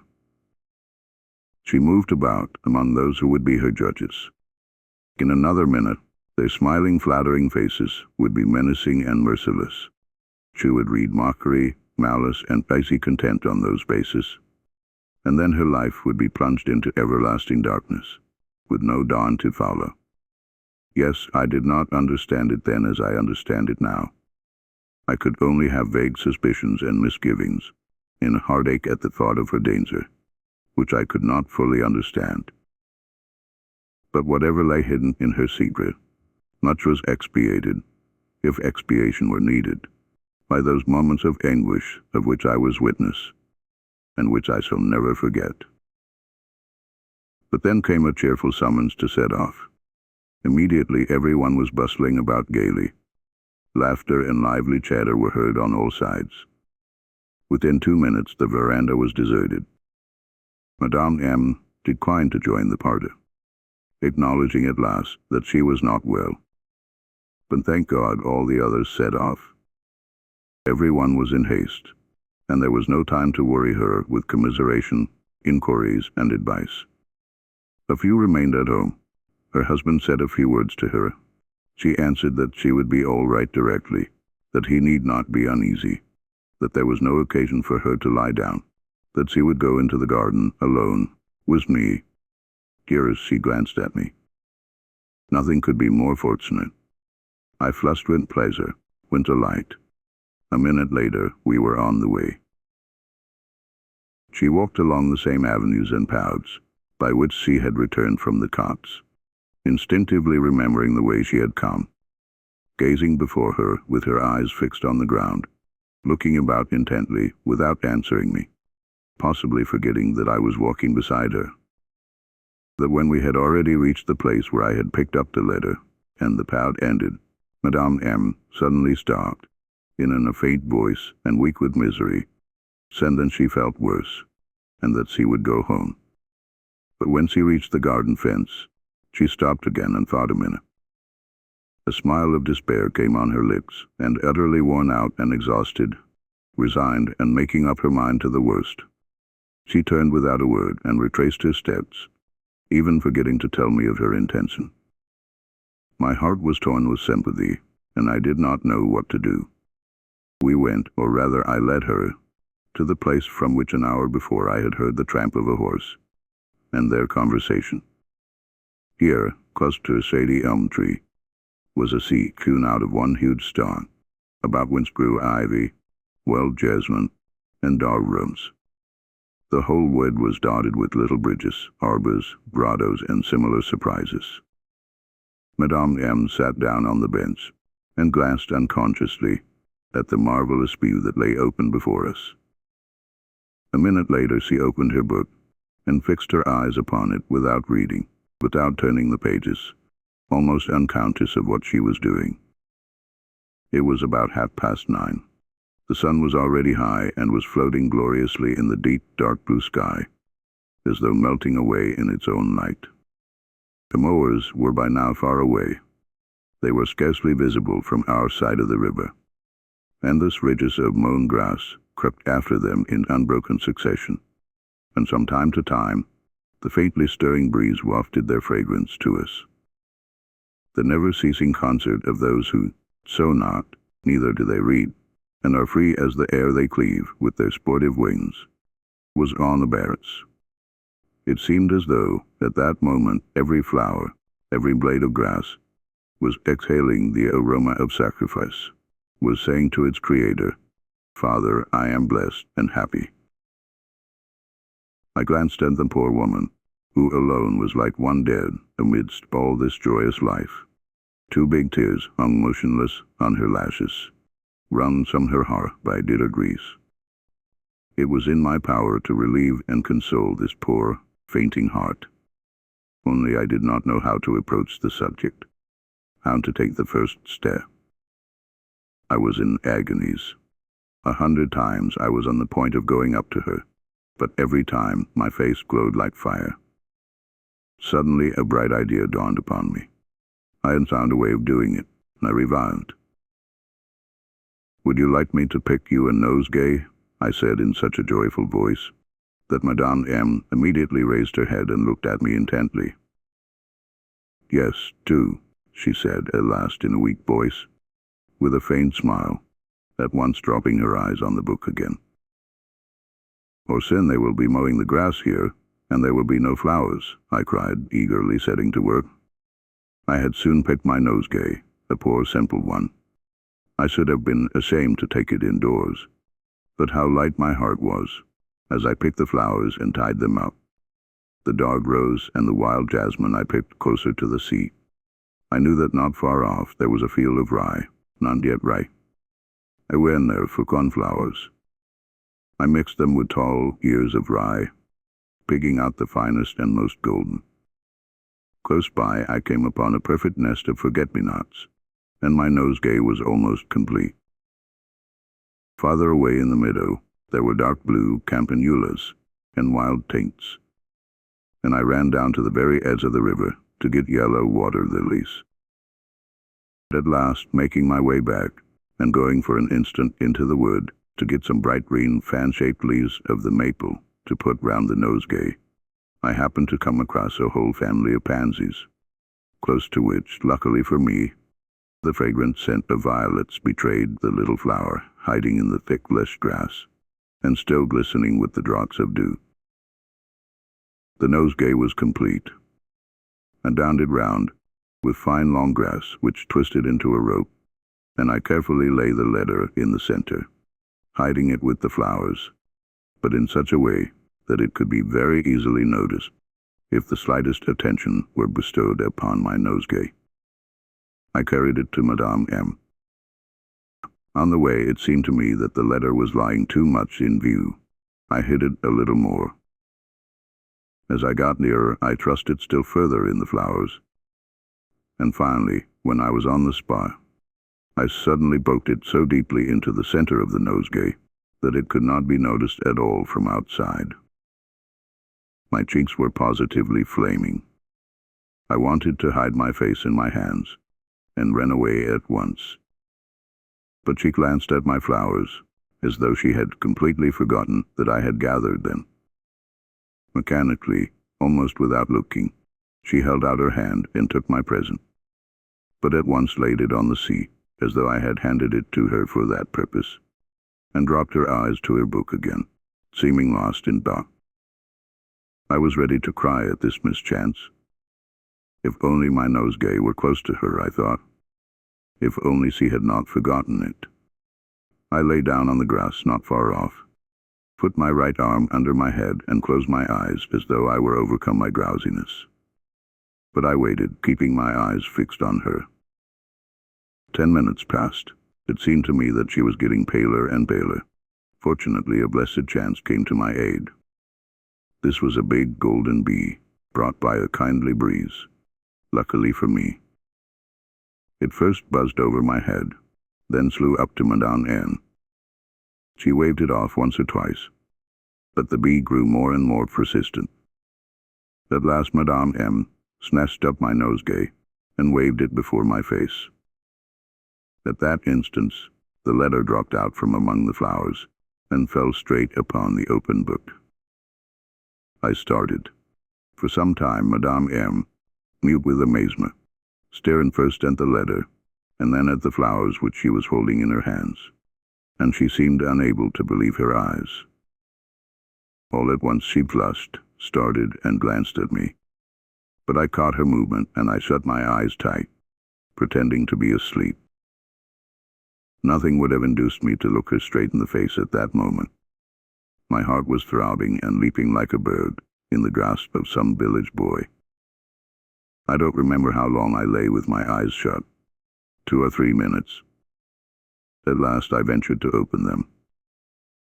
She moved about among those who would be her judges. In another minute, their smiling, flattering faces would be menacing and merciless. She would read mockery, malice, and icy contempt on those faces. And then her life would be plunged into everlasting darkness, with no dawn to follow. Yes, I did not understand it then as I understand it now. I could only have vague suspicions and misgivings, in a heartache at the thought of her danger, which I could not fully understand. But whatever lay hidden in her secret, much was expiated, if expiation were needed, by those moments of anguish of which I was witness, and which I shall never forget. But then came a cheerful summons to set off. Immediately everyone was bustling about gaily. Laughter and lively chatter were heard on all sides. Within 2 minutes the veranda was deserted. Madame M. declined to join the party, acknowledging at last that she was not well. But thank God all the others set off. Everyone was in haste, and there was no time to worry her with commiseration, inquiries, and advice. A few remained at home. Her husband said a few words to her. She answered that she would be all right directly, that he need not be uneasy, that there was no occasion for her to lie down, that she would go into the garden alone, with me. Dearest, she glanced at me. Nothing could be more fortunate. I flushed with pleasure, with delight. A minute later, we were on the way. She walked along the same avenues and paths by which she had returned from the copse, instinctively remembering the way she had come, gazing before her with her eyes fixed on the ground, looking about intently without answering me, possibly forgetting that I was walking beside her. That when we had already reached the place where I had picked up the letter, and the path ended, Madame M. suddenly stopped, in a faint voice and weak with misery, said that she felt worse, and that she would go home. But when she reached the garden fence, she stopped again and thought a minute. A smile of despair came on her lips, and utterly worn out and exhausted, resigned and making up her mind to the worst, she turned without a word and retraced her steps, even forgetting to tell me of her intention. My heart was torn with sympathy, and I did not know what to do. We went, or rather I led her, to the place from which an hour before I had heard the tramp of a horse, and their conversation. Here, close to a shady elm tree, was a seat hewn out of one huge stone, about whence grew ivy, wild jasmine, and dog rooms. The whole wood was dotted with little bridges, arbors, grottos, and similar surprises. Madame M. sat down on the bench and glanced unconsciously at the marvelous view that lay open before us. A minute later she opened her book and fixed her eyes upon it without reading, without turning the pages, almost unconscious of what she was doing. It was about 9:30. The sun was already high and was floating gloriously in the deep, dark blue sky, as though melting away in its own light. The mowers were by now far away. They were scarcely visible from our side of the river. Endless ridges of mown grass crept after them in unbroken succession, and from time to time the faintly stirring breeze wafted their fragrance to us. The never-ceasing concert of those who sow not, neither do they reap, and are free as the air they cleave with their sportive wings, was on the barrens. It seemed as though, at that moment, every flower, every blade of grass, was exhaling the aroma of sacrifice, was saying to its Creator, "Father, I am blessed and happy." I glanced at the poor woman, who alone was like one dead amidst all this joyous life. 2 big tears hung motionless on her lashes, wrung from her heart by degrees. It was in my power to relieve and console this poor, fainting heart. Only I did not know how to approach the subject, how to take the first step. I was in agonies. 100 times I was on the point of going up to her, but every time my face glowed like fire. Suddenly a bright idea dawned upon me. I had found a way of doing it, and I revived. "Would you like me to pick you a nosegay?" I said in such a joyful voice that Madame M. immediately raised her head and looked at me intently. "Yes, do," she said at last in a weak voice, with a faint smile, at once dropping her eyes on the book again. "Or sin they will be mowing the grass here, and there will be no flowers," I cried, eagerly setting to work. I had soon picked my nosegay, a poor simple one. I should have been ashamed to take it indoors, but how light my heart was, as I picked the flowers and tied them up. The dog rose and the wild jasmine I picked closer to the sea. I knew that not far off there was a field of rye, none yet ripe. I went there for cornflowers. I mixed them with tall ears of rye, picking out the finest and most golden. Close by I came upon a perfect nest of forget-me-nots, and my nosegay was almost complete. Farther away in the meadow there were dark blue campanulas and wild tinks, and I ran down to the very edge of the river to get yellow water lilies. At last, making my way back, and going for an instant into the wood to get some bright green fan-shaped leaves of the maple to put round the nosegay, I happened to come across a whole family of pansies, close to which, luckily for me, the fragrant scent of violets betrayed the little flower hiding in the thick lush grass, and still glistening with the drops of dew. The nosegay was complete. I bound it round with fine long grass which twisted into a rope, and I carefully lay the letter in the center, hiding it with the flowers, but in such a way that it could be very easily noticed if the slightest attention were bestowed upon my nosegay. I carried it to Madame M. On the way it seemed to me that the letter was lying too much in view. I hid it a little more. As I got nearer, I thrust it still further in the flowers, and finally, when I was on the spot, I suddenly poked it so deeply into the center of the nosegay that it could not be noticed at all from outside. My cheeks were positively flaming. I wanted to hide my face in my hands and ran away at once. But she glanced at my flowers as though she had completely forgotten that I had gathered them. Mechanically, almost without looking, she held out her hand and took my present, but at once laid it on the seat as though I had handed it to her for that purpose, and dropped her eyes to her book again, seeming lost in thought. I was ready to cry at this mischance. If only my nosegay were close to her, I thought. If only she had not forgotten it. I lay down on the grass not far off, put my right arm under my head, and closed my eyes as though I were overcome by drowsiness. But I waited, keeping my eyes fixed on her. 10 minutes passed. It seemed to me that she was getting paler and paler. Fortunately, a blessed chance came to my aid. This was a big golden bee, brought by a kindly breeze. Luckily for me. It first buzzed over my head, then flew up to Madame M. She waved it off once or twice, but the bee grew more and more persistent. At last Madame M. snatched up my nosegay and waved it before my face. At that instant, the letter dropped out from among the flowers and fell straight upon the open book. I started. For some time Madame M., mute with amazement, staring first at the letter and then at the flowers which she was holding in her hands, and she seemed unable to believe her eyes. All at once she flushed, started, and glanced at me. But I caught her movement, and I shut my eyes tight, pretending to be asleep. Nothing would have induced me to look her straight in the face at that moment. My heart was throbbing and leaping like a bird in the grasp of some village boy. I don't remember how long I lay with my eyes shut. 2 or 3 minutes. At last I ventured to open them.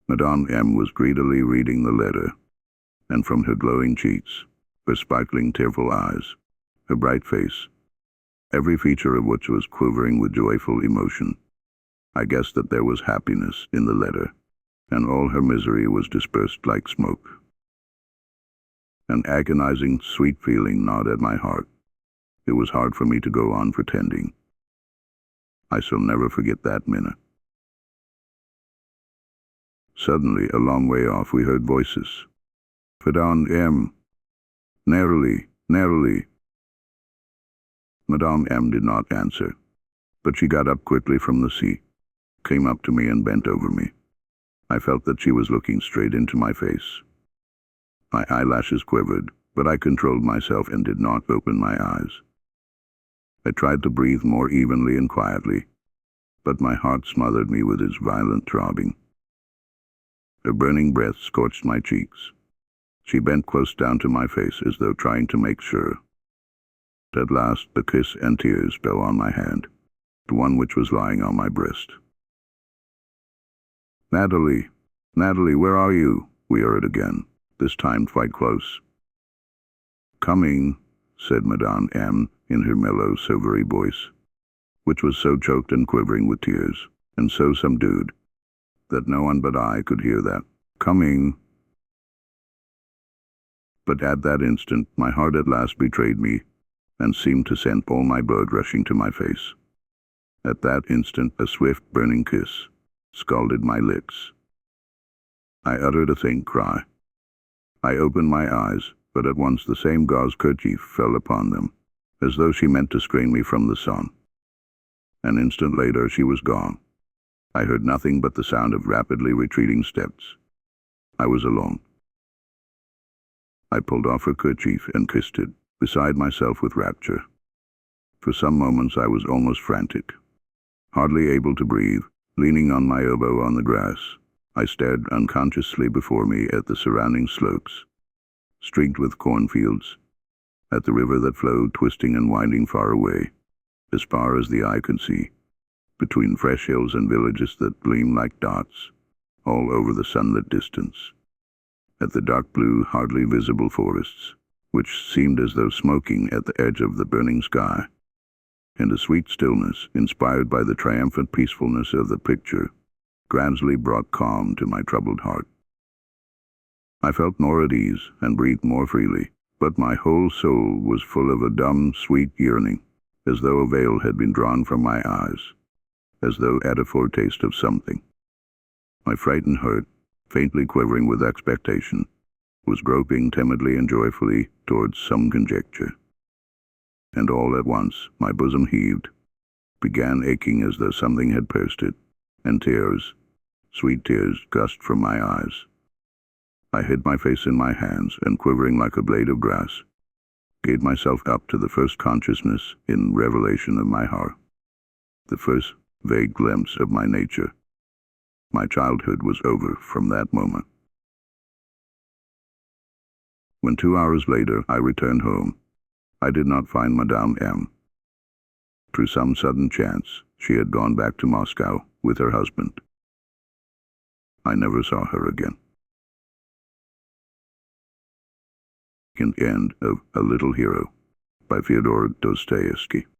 Madame M. was greedily reading the letter, and from her glowing cheeks, her sparkling tearful eyes, her bright face, every feature of which was quivering with joyful emotion, I guessed that there was happiness in the letter, and all her misery was dispersed like smoke. An agonizing, sweet feeling gnawed at my heart. It was hard for me to go on pretending. I shall never forget that minute. Suddenly, a long way off, we heard voices. Madame M. Narrowly, narrowly. Madame M. did not answer, but she got up quickly from the seat, came up to me and bent over me. I felt that she was looking straight into my face. My eyelashes quivered, but I controlled myself and did not open my eyes. I tried to breathe more evenly and quietly, but my heart smothered me with its violent throbbing. Her burning breath scorched my cheeks. She bent close down to my face as though trying to make sure. At last the kiss and tears fell on my hand, the one which was lying on my breast. "Natalie, Natalie, where are you?" we heard again, this time quite close. "Coming," said Madame M. in her mellow, silvery voice, which was so choked and quivering with tears, and so subdued, that no one but I could hear that. "Coming." But at that instant my heart at last betrayed me, and seemed to send all my blood rushing to my face. At that instant a swift, burning kiss scalded my lips. I uttered a faint cry. I opened my eyes, but at once the same gauze kerchief fell upon them, as though she meant to screen me from the sun. An instant later she was gone. I heard nothing but the sound of rapidly retreating steps. I was alone. I pulled off her kerchief and kissed it, beside myself with rapture. For some moments I was almost frantic. Hardly able to breathe, leaning on my elbow on the grass, I stared unconsciously before me at the surrounding slopes, streaked with cornfields, at the river that flowed twisting and winding far away, as far as the eye could see, between fresh hills and villages that gleamed like dots, all over the sunlit distance, at the dark blue, hardly visible forests, which seemed as though smoking at the edge of the burning sky, and a sweet stillness, inspired by the triumphant peacefulness of the picture, gradually brought calm to my troubled heart. I felt more at ease and breathed more freely, but my whole soul was full of a dumb, sweet yearning, as though a veil had been drawn from my eyes, as though at a foretaste of something. My frightened heart, faintly quivering with expectation, was groping timidly and joyfully towards some conjecture. And all at once my bosom heaved, began aching as though something had pierced it, and tears, sweet tears, gushed from my eyes. I hid my face in my hands, and quivering like a blade of grass, gave myself up to the first consciousness in revelation of my heart, the first vague glimpse of my nature. My childhood was over from that moment. When 2 hours later I returned home, I did not find Madame M. Through some sudden chance, she had gone back to Moscow with her husband. I never saw her again. End of A Little Hero by Fyodor Dostoevsky.